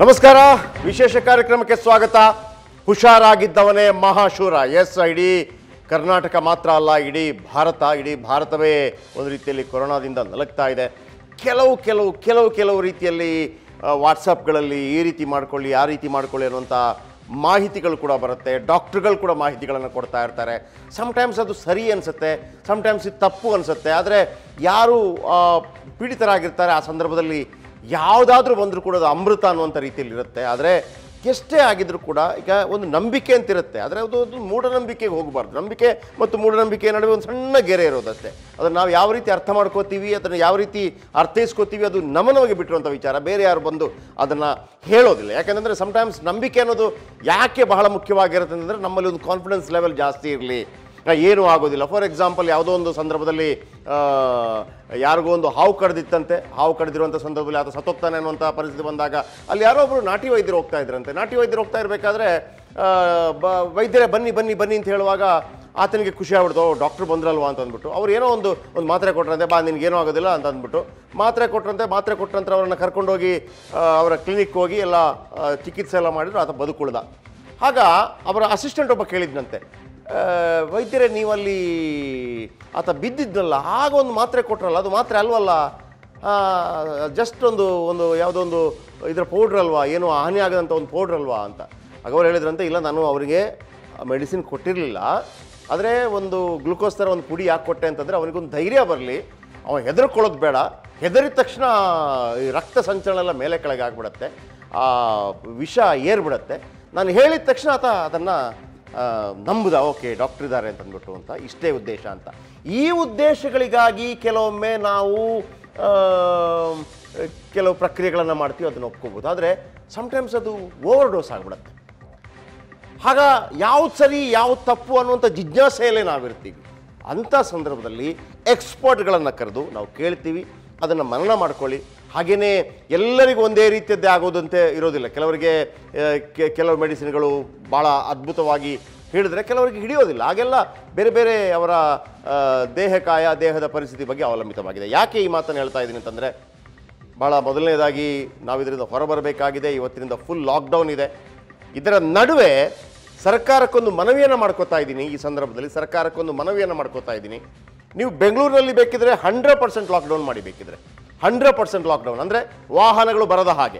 ನಮಸ್ಕಾರ. ವಿಶೇಷ ಕಾರ್ಯಕ್ರಮಕ್ಕೆ ಸ್ವಾಗತ. ಹುಷಾರಾಗಿದ್ದವನೇ ಮಹಾಶೂರ. ಎಸ್, ಇಡೀ ಕರ್ನಾಟಕ ಮಾತ್ರ ಅಲ್ಲ, ಇಡೀ ಭಾರತವೇ ಒಂದು ರೀತಿಯಲ್ಲಿ ಕೊರೋನಾದಿಂದ ನಲಗ್ತಾ ಇದೆ. ಕೆಲವು ರೀತಿಯಲ್ಲಿ ವಾಟ್ಸಪ್ಗಳಲ್ಲಿ ಈ ರೀತಿ ಮಾಡ್ಕೊಳ್ಳಿ ಆ ರೀತಿ ಮಾಡ್ಕೊಳ್ಳಿ ಅನ್ನುವಂಥ ಮಾಹಿತಿಗಳು ಕೂಡ ಬರುತ್ತೆ. ಡಾಕ್ಟ್ರುಗಳು ಕೂಡ ಮಾಹಿತಿಗಳನ್ನು ಕೊಡ್ತಾ ಇರ್ತಾರೆ. ಸಮ್ಟೈಮ್ಸ್ ಅದು ಸರಿ ಅನಿಸುತ್ತೆ, ಸಮ್ಟೈಮ್ಸ್ ಇದು ತಪ್ಪು ಅನಿಸುತ್ತೆ. ಆದರೆ ಯಾರು ಪೀಡಿತರಾಗಿರ್ತಾರೆ ಆ ಸಂದರ್ಭದಲ್ಲಿ ಯಾವುದಾದ್ರೂ ಬಂದರೂ ಕೂಡ ಅದು ಅಮೃತ ಅನ್ನುವಂಥ ರೀತಿಯಲ್ಲಿ ಇರುತ್ತೆ. ಆದರೆ ಎಷ್ಟೇ ಆಗಿದ್ರೂ ಕೂಡ ಈಗ ಒಂದು ನಂಬಿಕೆ ಅಂತಿರುತ್ತೆ, ಆದರೆ ಅದು ಮೂಢನಂಬಿಕೆಗೆ ಹೋಗಬಾರ್ದು. ನಂಬಿಕೆ ಮತ್ತು ಮೂಢನಂಬಿಕೆ ನಡುವೆ ಒಂದು ಸಣ್ಣ ಗೆರೆ ಇರೋದಷ್ಟೇ. ಅದನ್ನು ನಾವು ಯಾವ ರೀತಿ ಅರ್ಥ ಮಾಡ್ಕೋತೀವಿ, ಅದನ್ನು ಯಾವ ರೀತಿ ಅರ್ಥೈಸ್ಕೋತೀವಿ, ಅದು ನಮಗೆ ಬಿಟ್ಟಿರುವಂಥ ವಿಚಾರ. ಬೇರೆ ಯಾರು ಬಂದು ಅದನ್ನು ಹೇಳೋದಿಲ್ಲ. ಯಾಕೆಂದರೆ ಸಮ್ಟೈಮ್ಸ್ ನಂಬಿಕೆ ಅನ್ನೋದು ಯಾಕೆ ಬಹಳ ಮುಖ್ಯವಾಗಿರುತ್ತೆ ಅಂದರೆ, ನಮ್ಮಲ್ಲಿ ಒಂದು ಕಾನ್ಫಿಡೆನ್ಸ್ ಲೆವೆಲ್ ಜಾಸ್ತಿ ಇರಲಿ, ಏನೂ ಆಗೋದಿಲ್ಲ. ಫಾರ್ ಎಕ್ಸಾಂಪಲ್, ಯಾವುದೋ ಒಂದು ಸಂದರ್ಭದಲ್ಲಿ ಯಾರಿಗೋ ಒಂದು ಹಾವು ಕಡ್ದಿತ್ತಂತೆ. ಹಾವು ಕಡ್ದಿರುವಂಥ ಸಂದರ್ಭದಲ್ಲಿ ಆತ ಸತ್ತೋಗ್ತಾನೆ ಅನ್ನುವಂಥ ಪರಿಸ್ಥಿತಿ ಬಂದಾಗ ಅಲ್ಲಿ ಯಾರೋ ಒಬ್ಬರು ನಾಟಿ ವೈದ್ಯರು ಹೋಗ್ತಾ ಇದ್ರಂತೆ. ನಾಟಿ ವೈದ್ಯರು ಹೋಗ್ತಾ ಇರಬೇಕಾದ್ರೆ ವೈದ್ಯರೇ ಬನ್ನಿ ಅಂತ ಹೇಳುವಾಗ ಆತನಿಗೆ ಖುಷಿ ಆಗ್ಬಿಡ್ತು. ಡಾಕ್ಟ್ರು ಬಂದ್ರಲ್ವಾ ಅಂತ ಅಂದ್ಬಿಟ್ಟು ಅವ್ರು ಏನೋ ಒಂದು ಮಾತ್ರೆ ಕೊಟ್ಟರಂತೆ. ನಿನಗೇನೋ ಆಗೋದಿಲ್ಲ ಅಂತ ಅಂದ್ಬಿಟ್ಟು ಮಾತ್ರೆ ಕೊಟ್ಟರಂತೆ ಅವರನ್ನು ಕರ್ಕೊಂಡೋಗಿ ಅವರ ಕ್ಲಿನಿಕ್ ಹೋಗಿ ಎಲ್ಲ ಚಿಕಿತ್ಸೆ ಎಲ್ಲ ಮಾಡಿದ್ರು. ಆತ ಬದುಕುಳ್ದ. ಆಗ ಅವರ ಅಸಿಸ್ಟೆಂಟ್ ಒಬ್ಬ ಕೇಳಿದ್ನಂತೆ, ವೈದ್ಯರೇ ನೀವಲ್ಲಿ ಆತ ಬಿದ್ದಿದ್ನಲ್ಲ, ಆಗ ಒಂದು ಮಾತ್ರೆ ಕೊಟ್ರಲ್ಲ, ಅದು ಮಾತ್ರೆ ಅಲ್ವಲ್ಲ, ಜಸ್ಟ್ ಒಂದು ಯಾವುದೋ ಒಂದು ಇದರ ಪೌಡ್ರ್ ಅಲ್ವಾ, ಏನೋ ಹಾನಿ ಆಗದಂಥ ಒಂದು ಪೌಡ್ರ್ ಅಲ್ವಾ ಅಂತ. ಆಗ ಅವ್ರು ಹೇಳಿದ್ರಂತೆ, ಇಲ್ಲ ನಾನು ಅವರಿಗೆ ಮೆಡಿಸಿನ್ ಕೊಟ್ಟಿರಲಿಲ್ಲ, ಆದರೆ ಒಂದು ಗ್ಲುಕೋಸ್ ಥರ ಒಂದು ಪುಡಿ ಯಾಕೆ ಕೊಟ್ಟೆ ಅಂತಂದರೆ ಅವನಿಗೊಂದು ಧೈರ್ಯ ಬರಲಿ, ಅವನು ಹೆದರ್ಕೊಳ್ಳೋದು ಬೇಡ. ಹೆದರಿದ ತಕ್ಷಣ ಈ ರಕ್ತ ಸಂಚಲನ ಎಲ್ಲ ಮೇಲೆ ಕೆಳಗೆ ಆಗಿಬಿಡತ್ತೆ, ಆ ವಿಷ ಏರ್ಬಿಡತ್ತೆ. ನಾನು ಹೇಳಿದ ತಕ್ಷಣ ಆತ ಅದನ್ನು ನಂಬುದ, ಓಕೆ ಡಾಕ್ಟ್ರ್ ಇದ್ದಾರೆ ಅಂತ ಅಂದ್ಬಿಟ್ಟು ಅಂತ. ಇಷ್ಟೇ ಉದ್ದೇಶ ಅಂತ. ಈ ಉದ್ದೇಶಗಳಿಗಾಗಿ ಕೆಲವೊಮ್ಮೆ ನಾವು ಕೆಲವು ಪ್ರಕ್ರಿಯೆಗಳನ್ನು ಮಾಡ್ತೀವಿ, ಅದನ್ನು ಒಪ್ಕೋಬೋದು. ಆದರೆ ಸಮ್ಟೈಮ್ಸ್ ಅದು ಓವರ್ ಡೋಸ್ ಆಗಿಬಿಡುತ್ತೆ. ಆಗ ಯಾವ್ದು ಸರಿ ಯಾವ್ದು ತಪ್ಪು ಅನ್ನುವಂಥ ಜಿಜ್ಞಾಸೆಯಲ್ಲೇ ನಾವಿರ್ತೀವಿ. ಅಂಥ ಸಂದರ್ಭದಲ್ಲಿ ಎಕ್ಸ್ಪರ್ಟ್ಗಳನ್ನು ಕರೆದು ನಾವು ಕೇಳ್ತೀವಿ, ಅದನ್ನು ಮನನ ಮಾಡ್ಕೊಳ್ಳಿ. ಹಾಗೆಯೇ ಎಲ್ಲರಿಗೂ ಒಂದೇ ರೀತಿಯದ್ದೇ ಆಗೋದಂತೆ ಇರೋದಿಲ್ಲ. ಕೆಲವರಿಗೆ ಕೆಲವು ಮೆಡಿಸಿನ್ಗಳು ಭಾಳ ಅದ್ಭುತವಾಗಿ ಹಿಡಿದ್ರೆ ಕೆಲವರಿಗೆ ಹಿಡಿಯೋದಿಲ್ಲ. ಹಾಗೆಲ್ಲ ಬೇರೆ ಬೇರೆ ಅವರ ದೇಹದ ಪರಿಸ್ಥಿತಿ ಬಗ್ಗೆ ಅವಲಂಬಿತವಾಗಿದೆ. ಯಾಕೆ ಈ ಮಾತನ್ನು ಹೇಳ್ತಾ ಇದ್ದೀನಿ ಅಂತಂದರೆ, ಭಾಳ ಮೊದಲನೇದಾಗಿ ನಾವು ಇದರಿಂದ ಹೊರಬರಬೇಕಾಗಿದೆ. ಇವತ್ತಿನಿಂದ ಫುಲ್ ಲಾಕ್ಡೌನ್ ಇದೆ. ಇದರ ನಡುವೆ ಸರ್ಕಾರಕ್ಕೊಂದು ಮನವಿಯನ್ನು ಮಾಡ್ಕೋತಾ ಇದ್ದೀನಿ. ಈ ಸಂದರ್ಭದಲ್ಲಿ ಸರ್ಕಾರಕ್ಕೊಂದು ಮನವಿಯನ್ನು ಮಾಡ್ಕೋತಾ ಇದ್ದೀನಿ. ನೀವು ಬೆಂಗಳೂರಿನಲ್ಲಿ ಬೇಕಿದ್ರೆ 100% ಲಾಕ್ಡೌನ್ ಮಾಡಿ, ಬೇಕಿದ್ರೆ 100% ಲಾಕ್ಡೌನ್ ಅಂದರೆ ವಾಹನಗಳು ಬರದ ಹಾಗೆ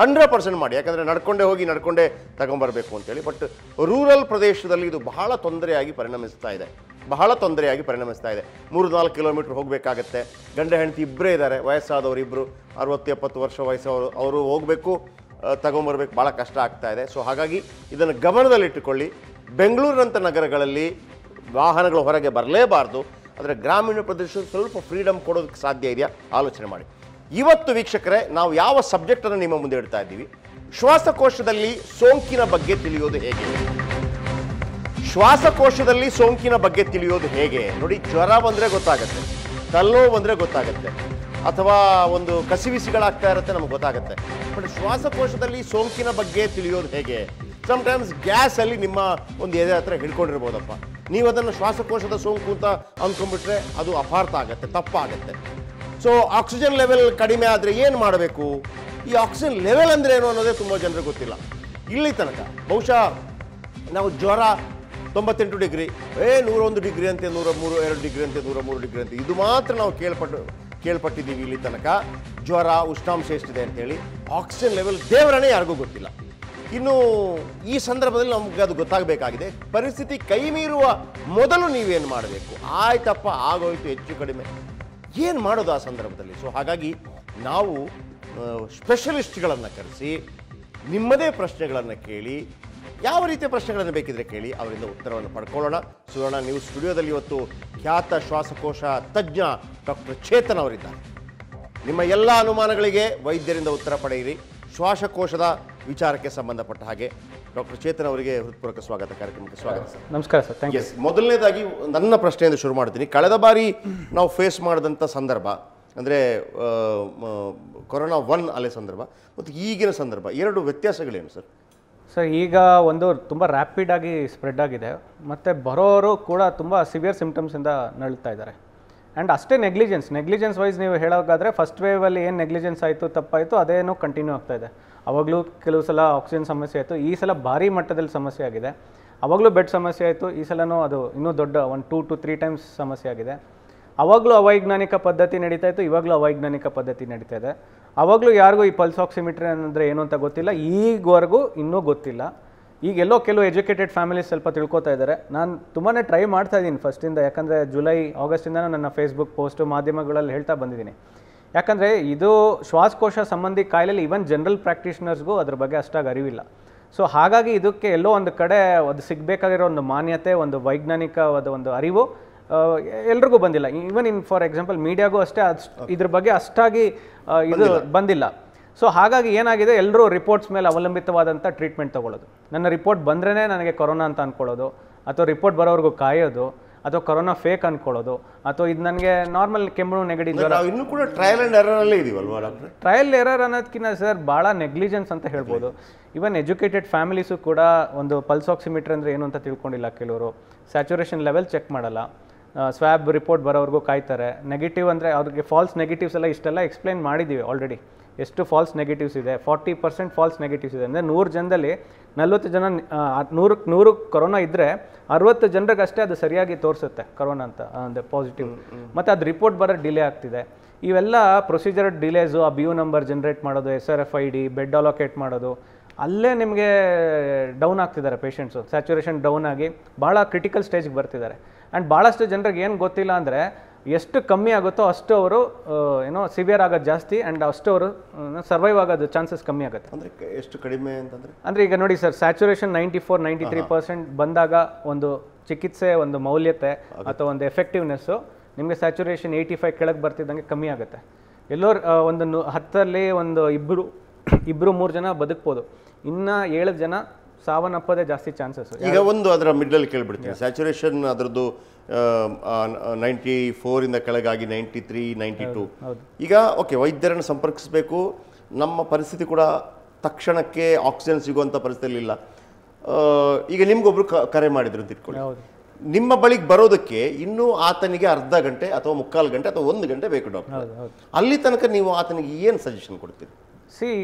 100% ಮಾಡಿ. ಯಾಕಂದರೆ ನಡ್ಕೊಂಡೇ ತಗೊಂಬರಬೇಕು ಅಂತೇಳಿ. ಬಟ್ ರೂರಲ್ ಪ್ರದೇಶದಲ್ಲಿ ಇದು ಬಹಳ ತೊಂದರೆಯಾಗಿ ಪರಿಣಮಿಸ್ತಾ ಇದೆ. 3-4 ಕಿಲೋಮೀಟ್ರ್ ಹೋಗಬೇಕಾಗತ್ತೆ. ಗಂಡ ಹೆಂಡತಿ ಇಬ್ಬರೇ ಇದ್ದಾರೆ, ವಯಸ್ಸಾದವರು ಇಬ್ಬರು, 60-70 ವರ್ಷ ವಯಸ್ಸವರು, ಅವರು ಹೋಗಬೇಕು, ತಗೊಂಬರ್ಬೇಕು, ಭಾಳ ಕಷ್ಟ ಆಗ್ತಾ ಇದೆ. ಸೊ ಹಾಗಾಗಿ ಇದನ್ನು ಗಮನದಲ್ಲಿಟ್ಟುಕೊಳ್ಳಿ. ಬೆಂಗಳೂರಿನಂಥ ನಗರಗಳಲ್ಲಿ ವಾಹನಗಳು ಹೊರಗೆ ಬರಲೇಬಾರ್ದು. ಆದರೆ ಗ್ರಾಮೀಣ ಪ್ರದೇಶದಲ್ಲಿ ಸ್ವಲ್ಪ ಫ್ರೀಡಮ್ ಕೊಡೋದಕ್ಕೆ ಸಾಧ್ಯ ಇದೆಯಾ, ಆಲೋಚನೆ ಮಾಡಿ. ಇವತ್ತು ವೀಕ್ಷಕರೇ, ನಾವು ಯಾವ ಸಬ್ಜೆಕ್ಟನ್ನು ನಿಮ್ಮ ಮುಂದೆ ಇಡ್ತಾ ಇದ್ದೀವಿ, ಶ್ವಾಸಕೋಶದಲ್ಲಿ ಸೋಂಕಿನ ಬಗ್ಗೆ ತಿಳಿಯೋದು ಹೇಗೆ. ಶ್ವಾಸಕೋಶದಲ್ಲಿ ಸೋಂಕಿನ ಬಗ್ಗೆ ತಿಳಿಯೋದು ಹೇಗೆ ನೋಡಿ. ಜ್ವರ ಬಂದರೆ ಗೊತ್ತಾಗುತ್ತೆ, ತಲೆನೋವು ಬಂದರೆ ಗೊತ್ತಾಗುತ್ತೆ, ಅಥವಾ ಒಂದು ಕಸಿವಿಸಿಗಳಾಗ್ತಾ ಇರುತ್ತೆ, ನಮ್ಗೆ ಗೊತ್ತಾಗುತ್ತೆ. ಬಟ್ ಶ್ವಾಸಕೋಶದಲ್ಲಿ ಸೋಂಕಿನ ಬಗ್ಗೆ ತಿಳಿಯೋದು ಹೇಗೆ. ಸಮ್ಟೈಮ್ಸ್ ಗ್ಯಾಸಲ್ಲಿ ನಿಮ್ಮ ಒಂದು ಎದೆ ಹತ್ರ ಹಿಡ್ಕೊಂಡಿರ್ಬೋದಪ್ಪ, ನೀವು ಅದನ್ನು ಶ್ವಾಸಕೋಶದ ಸೋಂಕು ಅಂತ ಅಂದ್ಕೊಂಡ್ಬಿಟ್ರೆ ಅದು ಅಪಾರ್ಥ ಆಗುತ್ತೆ, ತಪ್ಪಾಗುತ್ತೆ. ಸೊ ಆಕ್ಸಿಜನ್ ಲೆವೆಲ್ ಕಡಿಮೆ ಆದರೆ ಏನು ಮಾಡಬೇಕು? ಈ ಆಕ್ಸಿಜನ್ ಲೆವೆಲ್ ಅಂದರೆ ಏನು ಅನ್ನೋದೇ ತುಂಬ ಜನರಿಗೆ ಗೊತ್ತಿಲ್ಲ. ಇಲ್ಲಿ ತನಕ ಬಹುಶಃ ನಾವು ಜ್ವರ 98 ಡಿಗ್ರಿ, 101 ಡಿಗ್ರಿ ಅಂತೆ, 102 ಡಿಗ್ರಿ ಅಂತೆ, 103 ಡಿಗ್ರಿ ಅಂತೆ, ಇದು ಮಾತ್ರ ನಾವು ಕೇಳ್ಪಟ್ಟಿದ್ದೀವಿ ಇಲ್ಲಿ ತನಕ. ಜ್ವರ, ಉಷ್ಣಾಂಶ ಎಷ್ಟಿದೆ ಅಂತೇಳಿ. ಆಕ್ಸಿಜನ್ ಲೆವೆಲ್ ದೇವರನೇ ಯಾರಿಗೂ ಗೊತ್ತಿಲ್ಲ. ಇನ್ನು ಈ ಸಂದರ್ಭದಲ್ಲಿ ನಮಗೆ ಅದು ಗೊತ್ತಾಗಬೇಕಾಗಿದೆ. ಪರಿಸ್ಥಿತಿ ಕೈ ಮೀರುವ ಮೊದಲು ನೀವೇನು ಮಾಡಬೇಕು? ಆಯ್ತಪ್ಪ, ಆಗೋಯ್ತು, ಹೆಚ್ಚು ಕಡಿಮೆ, ಏನು ಮಾಡೋದು ಆ ಸಂದರ್ಭದಲ್ಲಿ? ಸೊ ಹಾಗಾಗಿ ನಾವು ಸ್ಪೆಷಲಿಸ್ಟ್ಗಳನ್ನು ಕರೆಸಿ ನಿಮ್ಮದೇ ಪ್ರಶ್ನೆಗಳನ್ನು ಕೇಳಿ, ಯಾವ ರೀತಿಯ ಪ್ರಶ್ನೆಗಳನ್ನು ಬೇಕಿದ್ರೆ ಕೇಳಿ, ಅವರಿಂದ ಉತ್ತರವನ್ನು ಪಡ್ಕೊಳ್ಳೋಣ. ಸುವರ್ಣ ನ್ಯೂಸ್ ಸ್ಟುಡಿಯೋದಲ್ಲಿ ಇವತ್ತು ಖ್ಯಾತ ಶ್ವಾಸಕೋಶ ತಜ್ಞ ಡಾಕ್ಟರ್ ಚೇತನ್ ಅವರಿದ್ದಾರೆ. ನಿಮ್ಮ ಎಲ್ಲ ಅನುಮಾನಗಳಿಗೆ ವೈದ್ಯರಿಂದ ಉತ್ತರ ಪಡೆಯಿರಿ. ಶ್ವಾಸಕೋಶದ ವಿಚಾರಕ್ಕೆ ಸಂಬಂಧಪಟ್ಟ ಹಾಗೆ ಡಾಕ್ಟರ್ ಚೇತನ್ ಅವರಿಗೆ ಹೃತ್ಪೂರ್ವಕ ಸ್ವಾಗತ. ಕಾರ್ಯಕ್ರಮಕ್ಕೆ ಸ್ವಾಗತ ಸರ್. ನಮಸ್ಕಾರ ಸರ್. Thank you. ಮೊದಲನೇದಾಗಿ ನನ್ನ ಪ್ರಶ್ನೆಯಿಂದ ಶುರು ಮಾಡ್ತೀನಿ. ಕಳೆದ ಬಾರಿ ನಾವು ಫೇಸ್ ಮಾಡಿದಂಥ ಸಂದರ್ಭ ಅಂದರೆ ಕೊರೋನಾ 1 ಅಲೆ ಸಂದರ್ಭ ಮತ್ತು ಈಗಿನ ಸಂದರ್ಭ, ಎರಡು ವ್ಯತ್ಯಾಸಗಳೇನು ಸರ್? ಸರ್, ಈಗ ಒಂದು ತುಂಬ ರ್ಯಾಪಿಡ್ ಆಗಿ ಸ್ಪ್ರೆಡ್ ಆಗಿದೆ, ಮತ್ತು ಬರೋರು ಕೂಡ ತುಂಬ ಸಿವಿಯರ್ ಸಿಮ್ಟಮ್ಸಿಂದ ನರಳ್ತಾ ಇದ್ದಾರೆ. ಆ್ಯಂಡ್ ಅಷ್ಟೇ ನೆಗ್ಲಿಜೆನ್ಸ್ ವೈಸ್ ನೀವು ಹೇಳೋಕ್ಕಾದರೆ ಫಸ್ಟ್ ವೇವಲ್ಲಿ ಏನು ನೆಗ್ಲಿಜೆನ್ಸ್ ಆಯಿತು, ತಪ್ಪಾಯಿತು, ಅದೇನೋ ಕಂಟಿನ್ಯೂ ಆಗ್ತಾ ಇದೆ. ಅವಾಗಲೂ ಕೆಲವು ಸಲ ಆಕ್ಸಿಜನ್ ಸಮಸ್ಯೆ ಆಯಿತು, ಈ ಸಲ ಭಾರಿ ಮಟ್ಟದಲ್ಲಿ ಸಮಸ್ಯೆ ಆಗಿದೆ. ಅವಾಗಲೂ ಬೆಡ್ ಸಮಸ್ಯೆ ಆಯಿತು, ಈ ಸಲನೂ ಅದು ಇನ್ನೂ ದೊಡ್ಡ 1 to 3 times ಸಮಸ್ಯೆ ಆಗಿದೆ. ಅವಾಗಲೂ ಅವೈಜ್ಞಾನಿಕ ಪದ್ಧತಿ ನಡೀತಾ ಇತ್ತು, ಇವಾಗಲೂ ಅವೈಜ್ಞಾನಿಕ ಪದ್ಧತಿ ನಡೀತಾ ಇದೆ. ಅವಾಗಲೂ ಯಾರಿಗೂ ಈ ಪಲ್ಸ್ ಆಕ್ಸಿಮೀಟರ್ ಅಂದರೆ ಏನು ಅಂತ ಗೊತ್ತಿಲ್ಲ, ಈಗವರೆಗೂ ಇನ್ನೂ ಗೊತ್ತಿಲ್ಲ. ಈಗ ಎಲ್ಲೋ ಕೆಲವು ಎಜುಕೇಟೆಡ್ ಫ್ಯಾಮಿಲೀಸ್ ಸ್ವಲ್ಪ ತಿಳ್ಕೊತಾ ಇದ್ದಾರೆ. ನಾನು ತುಂಬಾ ಟ್ರೈ ಮಾಡ್ತಾ ಇದ್ದೀನಿ ಫಸ್ಟಿಂದ, ಯಾಕಂದರೆ ಜುಲೈ ಆಗಸ್ಟಿಂದ ನನ್ನ ಫೇಸ್ಬುಕ್ ಪೋಸ್ಟು ಮಾಧ್ಯಮಗಳಲ್ಲಿ ಹೇಳ್ತಾ ಬಂದಿದ್ದೀನಿ. ಯಾಕಂದರೆ ಇದು ಶ್ವಾಸಕೋಶ ಸಂಬಂಧಿ ಕಾಯಿಲೆಯಲ್ಲಿ ಈವನ್ ಜನರಲ್ ಪ್ರಾಕ್ಟೀಷನರ್ಸ್ಗೂ ಅದ್ರ ಬಗ್ಗೆ ಅಷ್ಟಾಗಿ ಅರಿವಿಲ್ಲ. ಸೊ ಹಾಗಾಗಿ ಇದಕ್ಕೆ ಎಲ್ಲೋ ಒಂದು ಕಡೆ ಅದು ಸಿಗಬೇಕಾಗಿರೋ ಒಂದು ಮಾನ್ಯತೆ, ಒಂದು ವೈಜ್ಞಾನಿಕವಾದ ಒಂದು ಅರಿವು ಎಲ್ರಿಗೂ ಬಂದಿಲ್ಲ. ಈವನ್ ಫಾರ್ ಎಕ್ಸಾಂಪಲ್ ಮೀಡಿಯಾಗೂ ಅಷ್ಟೇ ಇದ್ರ ಬಗ್ಗೆ ಅಷ್ಟಾಗಿ ಇದು ಬಂದಿಲ್ಲ. ಸೊ ಹಾಗಾಗಿ ಏನಾಗಿದೆ, ಎಲ್ಲರೂ ರಿಪೋರ್ಟ್ಸ್ ಮೇಲೆ ಅವಲಂಬಿತವಾದಂಥ ಟ್ರೀಟ್ಮೆಂಟ್ ತೊಗೊಳ್ಳೋದು. ನನ್ನ ರಿಪೋರ್ಟ್ ಬಂದ್ರೇ ನನಗೆ ಕೊರೋನಾ ಅಂತ ಅಂದ್ಕೊಳ್ಳೋದು, ಅಥವಾ ರಿಪೋರ್ಟ್ ಬರೋವರೆಗೂ ಕಾಯೋದು, ಅಥವಾ ಕೊರೋನಾ ಫೇಕ್ ಅಂದ್ಕೊಳ್ಳೋದು, ಅಥವಾ ಇದು ನನಗೆ ನಾರ್ಮಲ್ ಕೆಮ್ಮು ನೆಗಡಿ ಜ್ವರ. ಇನ್ನೂ ಕೂಡ ಟ್ರಯಲ್ ಆ್ಯಂಡ್ ಎರರಲ್ಲೇ ಇದೀವಲ್ವಾ ಡಾಕ್ಟ್ರೆ? ಟ್ರಯಲ್ ಎರರ್ ಅನ್ನೋದಕ್ಕಿಂತ ಸರ್ ಭಾಳ ನೆಗ್ಲಿಜೆನ್ಸ್ ಅಂತ ಹೇಳ್ಬೋದು. ಈವನ್ ಎಜುಕೇಟೆಡ್ ಫ್ಯಾಮಿಲೀಸು ಕೂಡ ಒಂದು ಪಲ್ಸ್ ಆಕ್ಸಿಮೀಟರ್ ಅಂದರೆ ಏನು ಅಂತ ತಿಳ್ಕೊಂಡಿಲ್ಲ ಕೆಲವರು. ಸ್ಯಾಚುರೇಷನ್ ಲೆವೆಲ್ ಚೆಕ್ ಮಾಡಲ್ಲ, ಸ್ವ್ಯಾಬ್ ರಿಪೋರ್ಟ್ ಬರೋವರೆಗೂ ಕಾಯ್ತಾರೆ. ನೆಗೆಟಿವ್ ಅಂದರೆ ಅವ್ರಿಗೆ ಫಾಲ್ಸ್ ನೆಗೆಟಿವ್ಸ್ ಎಲ್ಲ ಇಷ್ಟೆಲ್ಲ ಎಕ್ಸ್ಪ್ಲೈನ್ ಮಾಡಿದ್ದೀವಿ ಆಲ್ರೆಡಿ. ಎಷ್ಟು ಫಾಲ್ಸ್ ನೆಗೆಟಿವ್ಸ್ ಇದೆ, 40% ಫಾಲ್ಸ್ ನೆಗೆಟಿವ್ಸ್ ಇದೆ. ಅಂದರೆ 100 ಜನದಲ್ಲಿ 40 ಜನ 100 ಕೊರೋನಾ ಇದ್ದರೆ 60 ಜನರಿಗೆ ಅಷ್ಟೇ ಅದು ಸರಿಯಾಗಿ ತೋರಿಸುತ್ತೆ ಕೊರೋನಾ ಅಂತ, ಅಂದರೆ ಪಾಸಿಟಿವ್. ಮತ್ತು ಅದು ರಿಪೋರ್ಟ್ ಬರೋದು ಡಿಲೇ ಆಗ್ತಿದೆ. ಇವೆಲ್ಲ ಪ್ರೊಸೀಜರ್ ಡಿಲೇಸು, ಆ BU ನಂಬರ್ ಜನ್ರೇಟ್ ಮಾಡೋದು, SRFID, ಬೆಡ್ ಅಲೋಕೇಟ್ ಮಾಡೋದು, ಅಲ್ಲೇ ನಿಮಗೆ ಡೌನ್ ಆಗ್ತಿದ್ದಾರೆ ಪೇಷಂಟ್ಸು. ಸ್ಯಾಚುರೇಷನ್ ಡೌನ್ ಆಗಿ ಭಾಳ ಕ್ರಿಟಿಕಲ್ ಸ್ಟೇಜ್ಗೆ ಬರ್ತಿದ್ದಾರೆ. ಆ್ಯಂಡ್ ಭಾಳಷ್ಟು ಜನರಿಗೆ ಏನು ಗೊತ್ತಿಲ್ಲ ಅಂದರೆ, ಎಷ್ಟು ಕಮ್ಮಿ ಆಗುತ್ತೋ ಅಷ್ಟು ಅವರು ಏನೋ ಸಿವಿಯರ್ ಆಗೋದು ಜಾಸ್ತಿ, ಆ್ಯಂಡ್ ಅಷ್ಟು ಅವರು ಸರ್ವೈವ್ ಆಗೋದು ಚಾನ್ಸಸ್ ಕಮ್ಮಿ ಆಗುತ್ತೆ. ಅಂದರೆ ಎಷ್ಟು ಕಡಿಮೆ ಅಂತಂದರೆ, ಅಂದರೆ ಈಗ ನೋಡಿ ಸರ್, ಸ್ಯಾಚುರೇಷನ್ 94-93% ಬಂದಾಗ ಒಂದು ಚಿಕಿತ್ಸೆ, ಒಂದು ಮೌಲ್ಯತೆ ಅಥವಾ ಒಂದು ಎಫೆಕ್ಟಿವ್ನೆಸ್ಸು ನಿಮಗೆ ಸ್ಯಾಚುರೇಷನ್ 85 ಕೆಳಗೆ ಬರ್ತಿದ್ದಂಗೆ ಕಮ್ಮಿ ಆಗುತ್ತೆ. ಎಲ್ಲೋ ಒಂದು 10ರಲ್ಲಿ ಒಂದು ಇಬ್ಬರು 3 ಜನ ಬದುಕ್ಬೋದು, ಇನ್ನು 7 ಜನ ಸಾವನ್ನಪ್ಪದೇ ಜಾಸ್ತಿ ಚಾನ್ಸಸ್. ಈಗ ಒಂದು ಅದರ ಮಿಡ್ಲಲ್ಲಿ ಕೇಳ್ಬಿಡ್ತೀನಿ, ಸ್ಯಾಚುರೇಷನ್ ಅದರದ್ದು 94 ಕೆಳಗಾಗಿ 93, 92. ಈಗ ಓಕೆ, ವೈದ್ಯರನ್ನು ಸಂಪರ್ಕಿಸಬೇಕು, ನಮ್ಮ ಪರಿಸ್ಥಿತಿ ಕೂಡ ತಕ್ಷಣಕ್ಕೆ ಆಕ್ಸಿಜನ್ ಸಿಗುವಂಥ ಪರಿಸ್ಥಿತಿಯಲ್ಲಿ ಇಲ್ಲ. ಈಗ ನಿಮ್ಗೊಬ್ರು ಕರೆ ಮಾಡಿದ್ರು ಅಂತ ಇಟ್ಕೊಳ್ಳಿ, ನಿಮ್ಮ ಬಳಿಗೆ ಬರೋದಕ್ಕೆ ಇನ್ನೂ ಆತನಿಗೆ ಅರ್ಧ ಗಂಟೆ ಅಥವಾ 3/4 ಗಂಟೆ ಅಥವಾ 1 ಗಂಟೆ ಬೇಕು ಡಾಕ್ಟರ್. ಅಲ್ಲಿ ತನಕ ನೀವು ಆತನಿಗೆ ಏನು ಸಜೆಷನ್ ಕೊಡ್ತೀರಿ?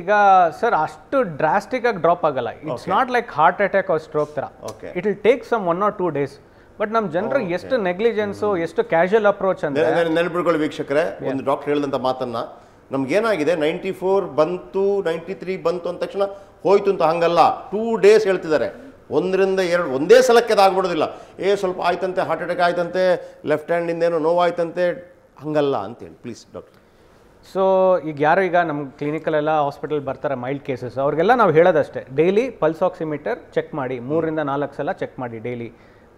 ಈಗ ಸರ್ ಅಷ್ಟು ಡ್ರಾಸ್ಟಿಕ್ ಆಗಿ ಡ್ರಾಪ್ ಆಗಲ್ಲ. It's not like heart attack or stroke ಥರ. It will take some 1 or 2 days. But ನಮ್ಮ ಜನರಿಗೆ ಎಷ್ಟು ನೆಗ್ಲಿಜೆನ್ಸು, ಎಷ್ಟು ಕ್ಯಾಶುಯಲ್ ಅಪ್ರೋಚ್ ಅಂದರೆ, ನೆನಪಿಟ್ಕೊಳ್ಳಿ ವೀಕ್ಷಕರೇ, ಒಂದು ಡಾಕ್ಟರ್ ಹೇಳಿದಂಥ ಮಾತನ್ನ, ನಮ್ಗೇನಾಗಿದೆ 94 ಬಂತು, 93 ಬಂತು ಅಂದ ತಕ್ಷಣ ಹೋಯ್ತು ಅಂತ ಹಂಗಲ್ಲ. 2 days ಹೇಳ್ತಿದ್ದಾರೆ. 1 ರಿಂದ 2 ಒಂದೇ ಸಲಕ್ಕೆ ಅದಾಗ್ಬಿಡೋದಿಲ್ಲ. ಸ್ವಲ್ಪ ಆಯ್ತಂತೆ, ಹಾರ್ಟ್ ಅಟ್ಯಾಕ್ ಆಯ್ತಂತೆ, ಲೆಫ್ಟ್ ಹ್ಯಾಂಡಿಂದ ಏನೋ ನೋವಾಯ್ತಂತೆ, ಹಂಗಲ್ಲ ಅಂತೇಳಿ ಪ್ಲೀಸ್ ಡಾಕ್ಟರ್. ಸೊ ಈಗ ನಮ್ಮ ಕ್ಲಿನಿಕಲ್ಲೆಲ್ಲ ಹಾಸ್ಪಿಟಲ್ ಬರ್ತಾರೆ ಮೈಲ್ಡ್ ಕೇಸಸ್, ಅವ್ರಿಗೆಲ್ಲ ನಾವು ಹೇಳೋದಷ್ಟೇ, ಡೈಲಿ ಪಲ್ಸ್ ಆಕ್ಸಿಮೀಟರ್ ಚೆಕ್ ಮಾಡಿ, 3 ರಿಂದ 4 ಸಲ ಚೆಕ್ ಮಾಡಿ ಡೈಲಿ.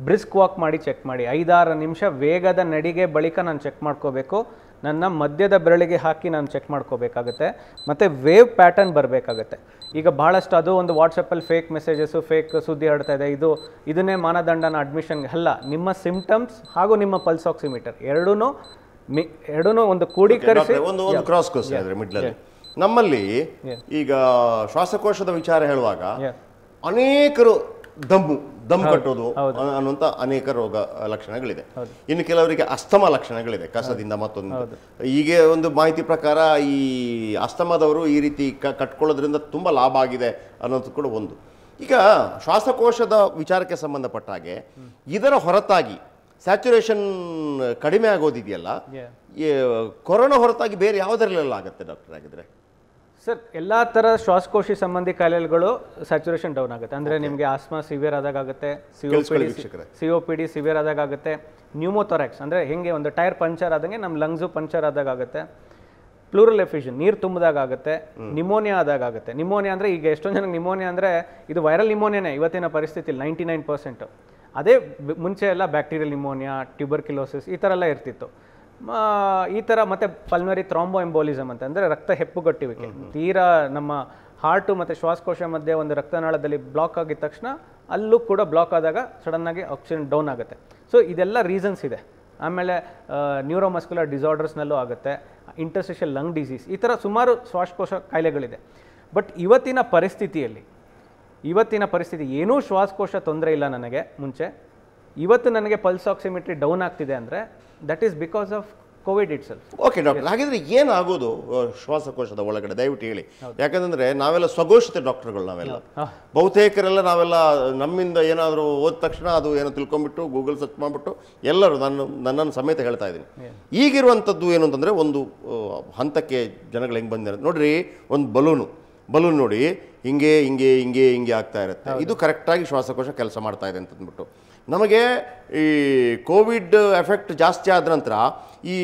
ಬ್ರಿಸ್ಕ್ ವಾಕ್ ಮಾಡಿ ಚೆಕ್ ಮಾಡಿ, 5-6 ನಿಮಿಷ ವೇಗದ ನಡಿಗೆ ಬಳಿಕ ನಾನು ಚೆಕ್ ಮಾಡ್ಕೋಬೇಕು. ನನ್ನ ಮಧ್ಯದ ಬೆರಳಿಗೆ ಹಾಕಿ ನಾನು ಚೆಕ್ ಮಾಡ್ಕೋಬೇಕಾಗುತ್ತೆ. ಮತ್ತು ವೇವ್ ಪ್ಯಾಟರ್ನ್ ಬರಬೇಕಾಗತ್ತೆ. ಈಗ ಭಾಳಷ್ಟು ಅದು ಒಂದು ವಾಟ್ಸಪ್ಪಲ್ಲಿ ಫೇಕ್ ಮೆಸೇಜಸ್ಸು, ಫೇಕ್ ಸುದ್ದಿ ಹರಡ್ತಾ ಇದೆ. ಇದನ್ನೇ ಮಾನದಂಡನ ಅಡ್ಮಿಷನ್ಗೆ ಅಲ್ಲ, ನಿಮ್ಮ ಸಿಂಪ್ಟಮ್ಸ್ ಹಾಗೂ ನಿಮ್ಮ ಪಲ್ಸ್ ಆಕ್ಸಿಮೀಟರ್ ಎರಡೂ ಒಂದು ಕೂಡೀಕರಿಸಿ ಒಂದು ಕ್ರಾಸ್ ಕೋರ್ಸ್ ಇದೆ ಮಿಡ್ಲಲ್ಲಿ. ನಮ್ಮಲ್ಲಿ ಈಗ ಶ್ವಾಸಕೋಶದ ವಿಚಾರ ಹೇಳುವಾಗ ಅನೇಕರು ದಮ್ ಕಟ್ಟೋದು ಅನ್ನುವಂಥ ಅನೇಕ ರೋಗ ಲಕ್ಷಣಗಳಿದೆ. ಇನ್ನು ಕೆಲವರಿಗೆ ಅಸ್ತಮ ಲಕ್ಷಣಗಳಿದೆ, ಕಸದಿಂದ ಮತ್ತೊಂದು. ಹೀಗೆ ಒಂದು ಮಾಹಿತಿ ಪ್ರಕಾರ ಈ ಅಸ್ತಮದವರು ಈ ರೀತಿ ಕಟ್ಕೊಳ್ಳೋದ್ರಿಂದ ತುಂಬ ಲಾಭ ಆಗಿದೆ ಅನ್ನೋದು ಕೂಡ ಒಂದು. ಈಗ ಶ್ವಾಸಕೋಶದ ವಿಚಾರಕ್ಕೆ ಸಂಬಂಧಪಟ್ಟ ಹಾಗೆ ಇದರ ಹೊರತಾಗಿ ಸ್ಯಾಚುರೇಷನ್ ಕಡಿಮೆ ಆಗೋದಿದೆಯಲ್ಲ, ಕೊರೋನಾ ಹೊರತಾಗಿ ಬೇರೆ ಯಾವುದರಲ್ಲೆಲ್ಲ ಆಗುತ್ತೆ ಡಾಕ್ಟರ್ ಆಗಿದ್ರೆ? ಸರ್, ಎಲ್ಲ ಥರ ಶ್ವಾಸಕೋಶಿ ಸಂಬಂಧಿ ಕಾಯಿಲೆಗಳು ಸ್ಯಾಚುರೇಷನ್ ಡೌನ್ ಆಗುತ್ತೆ. ಅಂದರೆ ನಿಮಗೆ ಆಸ್ಮಾ ಸಿವಿಯರ್ ಆದಾಗ ಆಗುತ್ತೆ, COPD ಸಿವಿಯರ್ ಆದಾಗ ಆಗುತ್ತೆ, ನ್ಯೂಮೋಥೊರಾಕ್ಸ್ ಅಂದರೆ ಹೆಂಗೆ ಒಂದು ಟೈರ್ ಪಂಚರ್ ಆದಂಗೆ ನಮ್ಮ ಲಂಗ್ಸು ಪಂಚರ್ ಆದಾಗ ಆಗುತ್ತೆ, ಪ್ಲೂರಲ್ ಎಫಿಷನ್ ನೀರು ತುಂಬಿದಾಗ ಆಗುತ್ತೆ, ನಿಮೋನಿಯಾ ಆದಾಗ ಆಗುತ್ತೆ. ನಿಮೋನಿಯಾ ಅಂದರೆ ಈಗ ಎಷ್ಟೊಂದು ಜನಕ್ಕೆ ನಿಮೋನಿಯಾ ಅಂದರೆ ಇದು ವೈರಲ್ ನಿಮೋನಿಯಾನೇ ಇವತ್ತಿನ ಪರಿಸ್ಥಿತಿಲಿ 99%. ಅದೇ ಮುಂಚೆ ಎಲ್ಲ ಬ್ಯಾಕ್ಟೀರಿಯಲ್ ನಿಮೋನಿಯಾ, ಟ್ಯೂಬರ್ಕ್ಯುಲೋಸಿಸ್ ಈ ಥರ ಎಲ್ಲ ಇರ್ತಿತ್ತು. ಈ ಥರ ಮತ್ತು ಪಲ್ಮರಿ ಥ್ರಾಂಬೋ ಎಂಬೋಲಿಸಮ್ ಅಂತ ಅಂದರೆ ರಕ್ತ ಹೆಪ್ಪುಗಟ್ಟುವಿಕೆ. ತೀರಾ ನಮ್ಮ ಹಾರ್ಟು ಮತ್ತು ಶ್ವಾಸಕೋಶ ಮಧ್ಯೆ ಒಂದು ರಕ್ತನಾಳದಲ್ಲಿ ಬ್ಲಾಕ್ ಆಗಿದ ತಕ್ಷಣ ಅಲ್ಲೂ ಕೂಡ ಬ್ಲಾಕ್ ಆದಾಗ ಸಡನ್ನಾಗಿ ಆಕ್ಸಿಜನ್ ಡೌನ್ ಆಗುತ್ತೆ. ಸೊ ಇದೆಲ್ಲ ರೀಸನ್ಸ್ ಇದೆ. ಆಮೇಲೆ ನ್ಯೂರೋಮಸ್ಕ್ಯುಲರ್ ಡಿಸಾರ್ಡರ್ಸ್ನಲ್ಲೂ ಆಗುತ್ತೆ, ಇಂಟರ್ಸ್ಟಿಷಿಯಲ್ ಲಂಗ್ ಡಿಸೀಸ್, ಈ ಥರ ಸುಮಾರು ಶ್ವಾಸಕೋಶ ಕಾಯಿಲೆಗಳಿದೆ. ಬಟ್ ಇವತ್ತಿನ ಪರಿಸ್ಥಿತಿ ಏನೂ ಶ್ವಾಸಕೋಶ ತೊಂದರೆ ಇಲ್ಲ ನನಗೆ ಮುಂಚೆ. ಇವತ್ತು ನನಗೆ ಪಲ್ಸ್ ಆಕ್ಸಿಮೆಟ್ರಿ ಡೌನ್ ಆಗ್ತಿದೆ ಅಂದರೆ that is because of Covid it self. Okay doctor, ಹಾಗಿದ್ರೆ ಏನಾಗೋದು ಶ್ವಾಸಕೋಶದ ಒಳಗಡೆ ದಯವಿಟ್ಟು ಹೇಳಿ. ಯಾಕಂದ್ರೆ ನಾವೆಲ್ಲ ಸ್ವಘೋಷಿತ ಡಾಕ್ಟರ್ಗಳು, ಬಹುತೇಕರೆಲ್ಲ ನಾವೆಲ್ಲ ನಮ್ಮಿಂದ ಏನಾದರೂ ಹೋದ ತಕ್ಷಣ ಅದು ಏನೋ ತಿಳ್ಕೊಂಡ್ಬಿಟ್ಟು ಗೂಗಲ್ ಸರ್ಚ್ ಮಾಡಿಬಿಟ್ಟು ಎಲ್ಲರೂ ನನ್ನನ್ನು ಸಮೇತ ಹೇಳ್ತಾ ಇದ್ದೀನಿ. ಈಗಿರುವಂಥದ್ದು ಏನು ಅಂತಂದರೆ ಒಂದು ಹಂತಕ್ಕೆ ಜನಗಳು ಹೆಂಗೆ ಬಂದಿರೋದು ನೋಡ್ರಿ, ಒಂದು ಬಲೂನ್ ನೋಡಿ ಹಿಂಗೆ ಹಿಂಗೆ ಹಿಂಗೆ ಹಿಂಗೆ ಆಗ್ತಾ ಇರುತ್ತೆ. ಇದು ಕರೆಕ್ಟಾಗಿ ಶ್ವಾಸಕೋಶ ಕೆಲಸ ಮಾಡ್ತಾ ಇದೆ ಅಂತಂದ್ಬಿಟ್ಟು ನಮಗೆ ಈ ಕೋವಿಡ್ ಎಫೆಕ್ಟ್ ಜಾಸ್ತಿ ಆದ ನಂತರ ಈ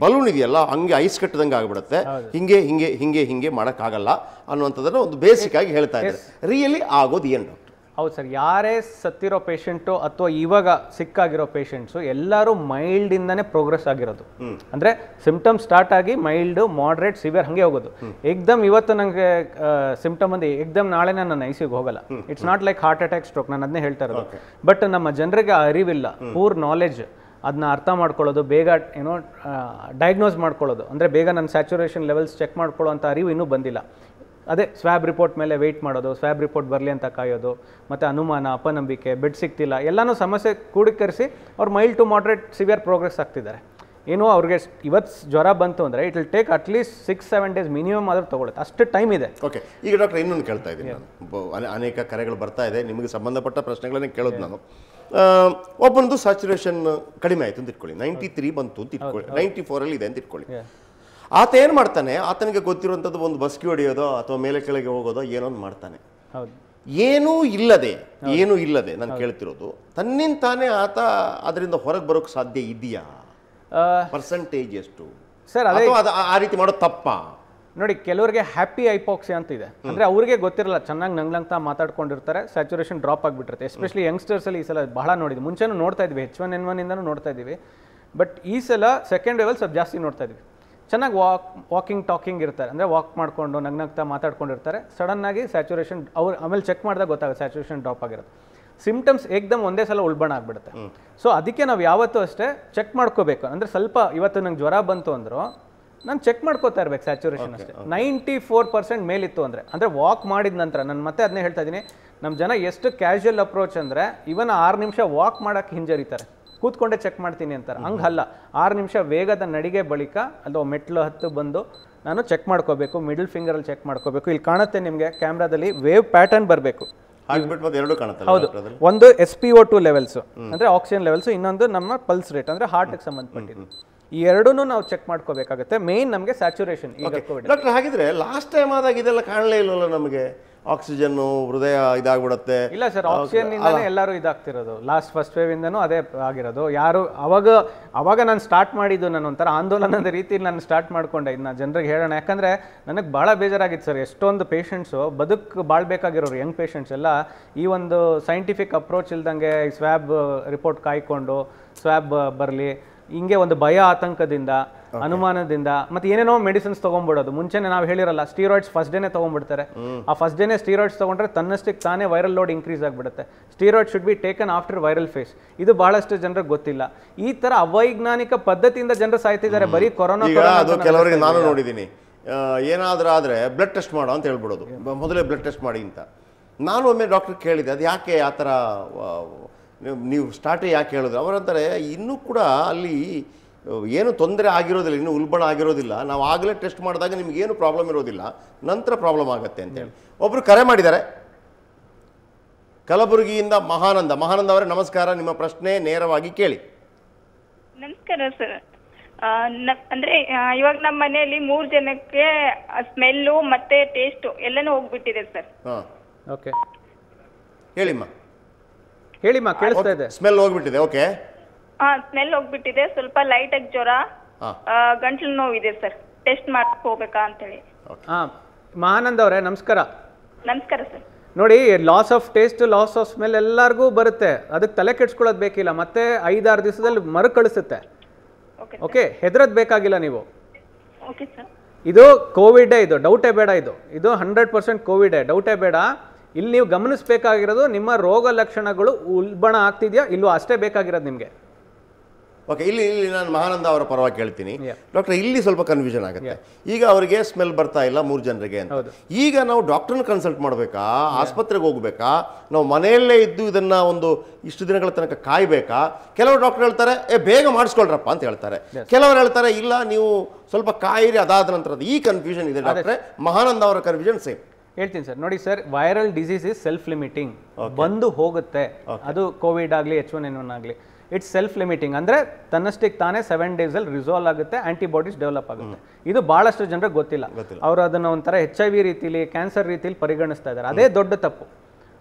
ಬಲೂನ್ ಇದೆಯಲ್ಲ ಹಂಗೆ ಐಸ್ ಕಟ್ಟದಂಗೆ ಆಗಿಬಿಡುತ್ತೆ. ಹಿಂಗೆ ಹಿಂಗೆ ಹಿಂಗೆ ಹಿಂಗೆ ಮಾಡೋಕ್ಕಾಗಲ್ಲ ಅನ್ನುವಂಥದ್ದನ್ನು ಒಂದು ಬೇಸಿಕ್ ಆಗಿ ಹೇಳ್ತಾ ಇದ್ದಾರೆ. ರಿಯಲಿ ಆಗೋದು ಏನು ಡಾಕ್ಟರ್? ಹೌದು ಸರ್, ಯಾರೇ ಸತ್ತಿರೋ ಪೇಷಂಟು ಅಥವಾ ಇವಾಗ ಸಿಕ್ಕಾಗಿರೋ ಪೇಷಂಟ್ಸು ಎಲ್ಲರೂ ಮೈಲ್ಡಿಂದನೇ ಪ್ರೋಗ್ರೆಸ್ ಆಗಿರೋದು. ಅಂದರೆ ಸಿಂಪ್ಟಮ್ ಸ್ಟಾರ್ಟ್ ಆಗಿ ಮೈಲ್ಡು, ಮಾಡ್ರೇಟ್, ಸಿವಿಯರ್ ಹಾಗೆ ಹೋಗೋದು. ಏಕ್ದಮ್ ಇವತ್ತು ನನಗೆ ಸಿಂಪ್ಟಮ್ ಬಂದು ಏಕ್ದಮ್ ನಾಳೆ ನಾನು ಐಸಿಗೆ ಹೋಗಲ್ಲ. It's not like heart attack, stroke, ನಾನು ಅದನ್ನೇ ಹೇಳ್ತಾ ಇರೋದು. ಬಟ್ ನಮ್ಮ ಜನರಿಗೆ ಅರಿವಿಲ್ಲ, ಪೂರ್ ನಾಲೆಜ್, ಅದನ್ನ ಅರ್ಥ ಮಾಡ್ಕೊಳ್ಳೋದು, ಬೇಗ ಏನೋ ಡಯಾಗ್ನೋಸ್ ಮಾಡ್ಕೊಳ್ಳೋದು, ಅಂದರೆ ಬೇಗ ನನ್ನ ಸ್ಯಾಚುರೇಷನ್ ಲೆವೆಲ್ಸ್ ಚೆಕ್ ಮಾಡ್ಕೊಳ್ಳೋ ಅಂತ ಅರಿವು ಇನ್ನೂ ಬಂದಿಲ್ಲ. ಅದೇ ಸ್ವ್ಯಾಬ್ ರಿಪೋರ್ಟ್ ಮೇಲೆ ವೆಯ್ಟ್ ಮಾಡೋದು, ಸ್ವ್ಯಾಬ್ ರಿಪೋರ್ಟ್ ಬರಲಿ ಅಂತ ಕಾಯೋದು, ಮತ್ತು ಅನುಮಾನ, ಅಪನಂಬಿಕೆ, ಬೆಡ್ ಸಿಗ್ತಿಲ್ಲ, ಎಲ್ಲನೂ ಸಮಸ್ಯೆ ಕೂಡಿಕರಿಸಿ ಅವ್ರು mild to moderate severe progress ಆಗ್ತಿದ್ದಾರೆ. ಏನೋ ಅವ್ರಿಗೆ ಇವತ್ತು ಜ್ವರ ಬಂತು ಅಂದರೆ it will take at least 6-7 days minimum ಆದರೂ ತೊಗೊಳುತ್ತೆ, ಅಷ್ಟು ಟೈಮ್ ಇದೆ. ಓಕೆ, ಈಗ ಡಾಕ್ಟರ್ ಇನ್ನೊಂದು ಕೇಳ್ತಾ ಇದ್ದೀನಿ ನಾನು, ಅನೇಕ ಕರೆಗಳು ಬರ್ತಾ ಇದೆ, ನಿಮಗೆ ಸಂಬಂಧಪಟ್ಟ ಪ್ರಶ್ನೆಗಳನ್ನೇ ಕೇಳೋದು ನಾನು. ಒಬ್ಬನದು ಸ್ಯಾಚುರೇಷನ್ ಕಡಿಮೆ ಆಯಿತು ಅಂತ ಇಟ್ಕೊಳ್ಳಿ, 93 ಬಂತು ಅಂತ ಇಟ್ಕೊಳ್ಳಿ, 94 ಇದೆ ಅಂತ ಇಟ್ಕೊಳ್ಳಿ. ಆತ ಏನು ಮಾಡ್ತಾನೆ, ಆತನಿಗೆ ಗೊತ್ತಿರುವಂಥದ್ದು ಒಂದು ಬಸ್ಕಿ ಹೊಡೆಯೋದೋ ಅಥವಾ ಮೇಲೆ ಕೆಳಗೆ ಹೋಗೋದೋ ಏನೋ ಒಂದು ಮಾಡ್ತಾನೆ. ಏನೂ ಇಲ್ಲದೆ ನಾನು ಕೇಳ್ತಿರೋದು, ತನ್ನಿಂತಾನೇ ಆತ ಅದರಿಂದ ಹೊರಗೆ ಬರೋಕ್ಕೆ ಸಾಧ್ಯ ಇದೆಯಾ? ಪರ್ಸೆಂಟೇಜ್ ಎಷ್ಟು ಸರ್? ಆ ರೀತಿ ಮಾಡೋದು ತಪ್ಪಾ? ನೋಡಿ, ಕೆಲವರಿಗೆ ಹ್ಯಾಪಿ ಐಪಾಕ್ಸಿ ಅಂತ ಇದೆ, ಅಂದರೆ ಅವ್ರಿಗೆ ಗೊತ್ತಿರಲ್ಲ, ಚೆನ್ನಾಗಿ ನಂಗ್ಲಂತ ಮಾತಾಡ್ಕೊಂಡಿರ್ತಾರೆ, ಸ್ಯಾಚುರೇಷನ್ ಡ್ರಾಪ್ ಆಗಿಬಿಟ್ಟಿರುತ್ತೆ. ಎಸ್ಪೆಷಲಿ ಯಂಗ್ಸ್ಟರ್ಸಲ್ಲಿ ಈ ಸಲ ಬಹಳ ನೋಡಿದ್ವಿ. ಮುಂಚೆನೂ ನೋಡ್ತಾ ಇದ್ವಿ, H1N1 ಇಂದನೂ ನೋಡ್ತಾ ಇದ್ದೀವಿ. ಬಟ್ ಈ ಸಲ ಸೆಕೆಂಡ್ ಲೆವೆಲ್ ಸ್ವಲ್ಪ ಜಾಸ್ತಿ ನೋಡ್ತಾ ಇದ್ವಿ. ಚೆನ್ನಾಗಿ ವಾಕಿಂಗ್ ಟಾಕಿಂಗ್ ಇರ್ತಾರೆ, ಅಂದರೆ ವಾಕ್ ಮಾಡಿಕೊಂಡು ನಗ್ನಗ್ತಾ ಮಾತಾಡ್ಕೊಂಡಿರ್ತಾರೆ. ಸಡನ್ನಾಗಿ ಸ್ಯಾಚುರೇಷನ್ ಅವ್ರು ಆಮೇಲೆ ಚೆಕ್ ಮಾಡಿದಾಗ ಗೊತ್ತಾಗುತ್ತೆ ಸ್ಯಾಚುರೇಷನ್ ಡ್ರಾಪ್ ಆಗಿರುತ್ತೆ. ಸಿಂಪ್ಟಮ್ಸ್ ಏಕ್ದಮ್ ಒಂದೇ ಸಲ ಉಳ್ಬಣ ಆಗಿಬಿಡುತ್ತೆ. ಸೊ ಅದಕ್ಕೆ ನಾವು ಯಾವತ್ತೂ ಅಷ್ಟೇ ಚೆಕ್ ಮಾಡ್ಕೋಬೇಕು. ಅಂದರೆ ಸ್ವಲ್ಪ ಇವತ್ತು ನಂಗೆ ಜ್ವರ ಬಂತು ಅಂದರು ನಾನು ಚೆಕ್ ಮಾಡ್ಕೋತಾ ಇರ್ಬೇಕು ಸ್ಯಾಚುರೇಷನ್ ಅಷ್ಟೇ. 94% ಮೇಲಿತ್ತು ಅಂದರೆ ವಾಕ್ ಮಾಡಿದ ನಂತರ, ನಾನು ಮತ್ತೆ ಅದನ್ನೇ ಹೇಳ್ತಾ ಇದ್ದೀನಿ, ನಮ್ಮ ಜನ ಎಷ್ಟು ಕ್ಯಾಶುಯಲ್ ಅಪ್ರೋಚ್ ಅಂದರೆ ಇವನ್ 6 ನಿಮಿಷ ವಾಕ್ ಮಾಡೋಕ್ಕೆ ಹಿಂಜರಿತಾರೆ, ಕೂತ್ಕೊಂಡೆ ಚೆಕ್ ಮಾಡ್ತೀನಿ ಅಂತಾರೆ. ಹಂಗಲ್ಲ, 6 ನಿಮಿಷ ವೇಗದ ನಡಿಗೆ ಬಳಿಕ ಅಥವಾ ಮೆಟ್ಲು ಹತ್ತು ಬಂದು ನಾನು ಚೆಕ್ ಮಾಡ್ಕೋಬೇಕು, ಮಿಡಲ್ ಫಿಂಗರಲ್ಲಿ ಚೆಕ್ ಮಾಡ್ಕೋಬೇಕು. ಇಲ್ಲಿ ಕಾಣುತ್ತೆ ನಿಮಗೆ ಕ್ಯಾಮ್ರಾದಲ್ಲಿ ವೇವ್ ಪ್ಯಾಟರ್ನ್ ಬರಬೇಕು. ಹೌದು, ಒಂದು SpO2 ಲೆವೆಲ್ಸು ಅಂದರೆ ಆಕ್ಸಿಜನ್ ಲೆವೆಲ್ಸು, ಇನ್ನೊಂದು ನಮ್ಮ ಪಲ್ಸ್ ರೇಟ್ ಅಂದರೆ ಹಾರ್ಟ್ಗೆ ಸಂಬಂಧಪಟ್ಟಿದ್ದು. ಈ ಎರಡನ್ನೂ ನಾವು ಚೆಕ್ ಮಾಡ್ಕೋಬೇಕಾಗುತ್ತೆ. ಮೇನ್ ನಮಗೆ ಸ್ಯಾಚುರೇಷನ್. ಡಾಕ್ಟರ್, ಹಾಗಿದ್ರೆ ಲಾಸ್ಟ್ ಟೈಮ್ ಆದಾಗ ಇದೆಲ್ಲ ಕಾಣಲೇ ಇಲ್ಲವಲ್ಲ ನಮಗೆ? ಆಕ್ಸಿಜನ್ ಹೃದಯ ಇದಾಗ್ಬಿಡುತ್ತೆ. ಇಲ್ಲ ಸರ್, ಆಕ್ಸಿಜನ್ ಇಂದಾನೆ ಎಲ್ಲರೂ ಇದಾಗ್ತಿರೋದು. ಫಸ್ಟ್ ವೇವ್ ಇಂದನೂ ಅದೇ ಆಗಿರೋದು. ಯಾರು ಅವಾಗ ನಾನು ಸ್ಟಾರ್ಟ್ ಮಾಡಿದ್ದು, ನಾನು ಒಂಥರ ಆಂದೋಲನದ ರೀತಿ ನಾನು ಸ್ಟಾರ್ಟ್ ಮಾಡ್ಕೊಂಡೆ ಇದನ್ನ ಜನರಿಗೆ ಹೇಳೋಣ. ಯಾಕಂದ್ರೆ ನನಗೆ ಭಾಳ ಬೇಜಾರಾಗಿತ್ತು ಸರ್. ಎಷ್ಟೊಂದು ಪೇಷಂಟ್ಸು ಬಾಳ್ಬೇಕಾಗಿರೋರು ಯಂಗ್ ಪೇಷಂಟ್ಸ್ ಎಲ್ಲ ಈ ಒಂದು ಸೈಂಟಿಫಿಕ್ ಅಪ್ರೋಚ್ ಇಲ್ದಂಗೆ ಸ್ವ್ಯಾಬ್ ರಿಪೋರ್ಟ್ ಕಾಯ್ಕೊಂಡು ಸ್ವ್ಯಾಬ್ ಬರಲಿ ಹಿಂಗೆ ಒಂದು ಭಯ, ಆತಂಕದಿಂದ, ಅನುಮಾನದಿಂದ ಮತ್ತೆ ಏನೇನೋ ಮೆಡಿಸಿನ್ಸ್ ತೊಗೊಂಡ್ಬಿಡೋದು. ಮುಂಚೆನೆ ನಾವು ಹೇಳಿರಲ್ಲ, ಸ್ಟೀರಾಯ್ಡ್ಸ್ ಫಸ್ಟ್ ಡೇನೆ ತೊಗೊಂಡ್ಬಿಡ್ತಾರೆ. ಆ ಫಸ್ಟ್ ಡೇನೆ ಸ್ಟೀರಾಯ್ಡ್ಸ್ ತೊಗೊಂಡ್ರೆ ತನ್ನಷ್ಟಕ್ಕೆ ತಾನೇ ವೈರಲ್ ಲೋಡ್ ಇನ್ಕ್ರೀಸ್ ಆಗಿಬಿಡುತ್ತೆ. Steroid should be taken after viral phase. ಇದು ಬಹಳಷ್ಟು ಜನರಿಗೆ ಗೊತ್ತಿಲ್ಲ. ಈ ತರ ಅವೈಜ್ಞಾನಿಕ ಪದ್ಧತಿಯಿಂದ ಜನರು ಸಾಯ್ತಿದ್ದಾರೆ. ಬರೀ ಕೊರೋನಾ ಕೆಲವರಿಗೆ ನಾನು ನೋಡಿದ್ದೀನಿ, ಏನಾದರೂ ಆದರೆ ಬ್ಲಡ್ ಟೆಸ್ಟ್ ಮಾಡೋ ಅಂತ ಹೇಳ್ಬಿಡೋದು, ಮೊದಲೇ ಬ್ಲಡ್ ಟೆಸ್ಟ್ ಮಾಡಿ ಅಂತ. ನಾನು ಒಮ್ಮೆ ಡಾಕ್ಟರ್ ಕೇಳಿದೆ, ಅದು ಯಾಕೆ ಆ ಥರ ನೀವು ಸ್ಟಾರ್ಟೇ ಯಾಕೆ ಹೇಳಿದ್ರು? ಅವರಂತಾರೆ, ಇನ್ನೂ ಕೂಡ ಅಲ್ಲಿ ಏನು ತೊಂದರೆ ಆಗಿರೋದಿಲ್ಲ, ಇನ್ನೂ ಉಲ್ಬಣ ಆಗಿರೋದಿಲ್ಲ, ನಾವು ಆಗಲೇ ಟೆಸ್ಟ್ ಮಾಡಿದಾಗ ನಿಮಗೇನು ಪ್ರಾಬ್ಲಮ್ ಇರೋದಿಲ್ಲ, ನಂತರ ಪ್ರಾಬ್ಲಮ್ ಆಗುತ್ತೆ ಅಂತೇಳಿ. ಒಬ್ಬರು ಕರೆ ಮಾಡಿದ್ದಾರೆ ಕಲಬುರಗಿಯಿಂದ. ಮಹಾನಂದ ಅವರೇ ನಮಸ್ಕಾರ, ನಿಮ್ಮ ಪ್ರಶ್ನೆ ನೇರವಾಗಿ ಕೇಳಿ. ನಮಸ್ಕಾರ ಸರ್. ಅಂದ್ರೆ ಇವಾಗ ನಮ್ಮ ಮನೆಯಲ್ಲಿ 3 ಜನಕ್ಕೆ ಸ್ಮೆಲ್ಲು ಮತ್ತೆ ಟೇಸ್ಟ್ ಎಲ್ಲನೂ ಹೋಗ್ಬಿಟ್ಟಿದೆ ಸರ್. ಓಕೆ, ಹೇಳಿಮ್ಮ. ಕೇಳಿಸ್ತಾ ಇದೆ. ಸ್ಮೆಲ್ ಹೋಗ್ಬಿಟ್ಟಿದೆ. ಓಕೆ, ಸ್ಮೆಲ್ ಹೋಗ್ಬಿಟ್ಟಿದೆ. ಸ್ವಲ್ಪ ಲೈಟ್ ಆಗಿ ಜ್ವರ, ಗಂಟ್ಲು ನೋವಿದೆ ಸರ್. ಟೆಸ್ಟ್ ಮಾಡಕ್ ಹೋಗ್ಬೇಕಾ ಅಂತೇಳಿ. ಮಹಾನಂದ್ ಅವರೇ ನಮಸ್ಕಾರ. ನಮಸ್ಕಾರ ಸರ್. ನೋಡಿ, loss of taste, loss of smell ಎಲ್ಲರಿಗೂ ಬರುತ್ತೆ. ಅದಕ್ಕೆ ತಲೆ ಕೆಡ್ಸ್ಕೊಳ್ಳೋದು ಬೇಕಿಲ್ಲ. ಮತ್ತೆ 5-6 ದಿವಸದಲ್ಲಿ ಮರುಕಳಿಸುತ್ತೆ. ಓಕೆ, ಹೆದರೋದು ಬೇಕಾಗಿಲ್ಲ ನೀವು. ಇದು ಕೋವಿಡ್, ಇದು ಡೌಟೇ ಬೇಡ. ಇದು 100% ಕೋವಿಡ್, ಡೌಟೇ ಬೇಡ. ಇಲ್ಲಿ ನೀವು ಗಮನಿಸಬೇಕಾಗಿರೋದು ನಿಮ್ಮ ರೋಗ ಲಕ್ಷಣಗಳು ಉಲ್ಬಣ ಆಗ್ತಿದೆಯಾ ಇಲ್ವೋ, ಅಷ್ಟೇ ಬೇಕಾಗಿರೋದು ನಿಮಗೆ. ಓಕೆ, ಇಲ್ಲಿ ನಾನು ಮಹಾನಂದ ಅವರ ಪರವಾಗಿ ಹೇಳ್ತೀನಿ. Yeah. ಡಾಕ್ಟರ್, ಇಲ್ಲಿ ಸ್ವಲ್ಪ ಕನ್ಫ್ಯೂಷನ್ ಆಗುತ್ತೆ. ಈಗ ಅವರಿಗೆ ಸ್ಮೆಲ್ ಬರ್ತಾ ಇಲ್ಲ 3 ಜನರಿಗೆ ಅಂತ. ಈಗ ನಾವು ಡಾಕ್ಟರ್ನ ಕನ್ಸಲ್ಟ್ ಮಾಡಬೇಕಾ, ಆಸ್ಪತ್ರೆಗೆ ಹೋಗ್ಬೇಕಾ, ನಾವು ಮನೆಯಲ್ಲೇ ಇದ್ದು ಇದನ್ನ ಒಂದು ಇಷ್ಟು ದಿನಗಳ ತನಕ ಕಾಯ್ಬೇಕಾ? ಕೆಲವರು ಡಾಕ್ಟರ್ ಹೇಳ್ತಾರೆ ಬೇಗ ಮಾಡಿಸ್ಕೊಳ್ರಪ್ಪ ಅಂತ ಹೇಳ್ತಾರೆ. ಕೆಲವರು ಹೇಳ್ತಾರೆ ಇಲ್ಲ ನೀವು ಸ್ವಲ್ಪ ಕಾಯಿರಿ ಅದಾದ ನಂತರದ. ಈ ಕನ್ಫ್ಯೂಷನ್ ಇದೆ ಡಾಕ್ಟ್ರೆ. ಮಹಾನಂದ ಅವರ ಕನ್ಫ್ಯೂಷನ್ ಸೇಮ್. ಹೇಳ್ತೀನಿ ಸರ್. ನೋಡಿ sir, viral disease is self limiting. ಬಂದು ಹೋಗುತ್ತೆ. ಅದು ಕೋವಿಡ್ ಆಗಲಿ H1N1 ಆಗಲಿ, ಇಟ್ಸ್ ಸೆಲ್ಫ್ ಲಿಮಿಟಿಂಗ್. ಅಂದರೆ ತನ್ನಷ್ಟಕ್ಕೆ ತಾನೇ 7 days ರಿಸಾಲ್ವ್ ಆಗುತ್ತೆ, ಆಂಟಿಬಾಡೀಸ್ ಡೆವಲಪ್ ಆಗುತ್ತೆ. ಇದು ಭಾಳಷ್ಟು ಜನರಿಗೆ ಗೊತ್ತಿಲ್ಲ. ಅವರು ಅದನ್ನು ಒಂಥರ HIV ರೀತಿಲಿ, ಕ್ಯಾನ್ಸರ್ ರೀತಿಲಿ ಪರಿಗಣಿಸ್ತಾ ಇದ್ದಾರೆ. ಅದೇ ದೊಡ್ಡ ತಪ್ಪು.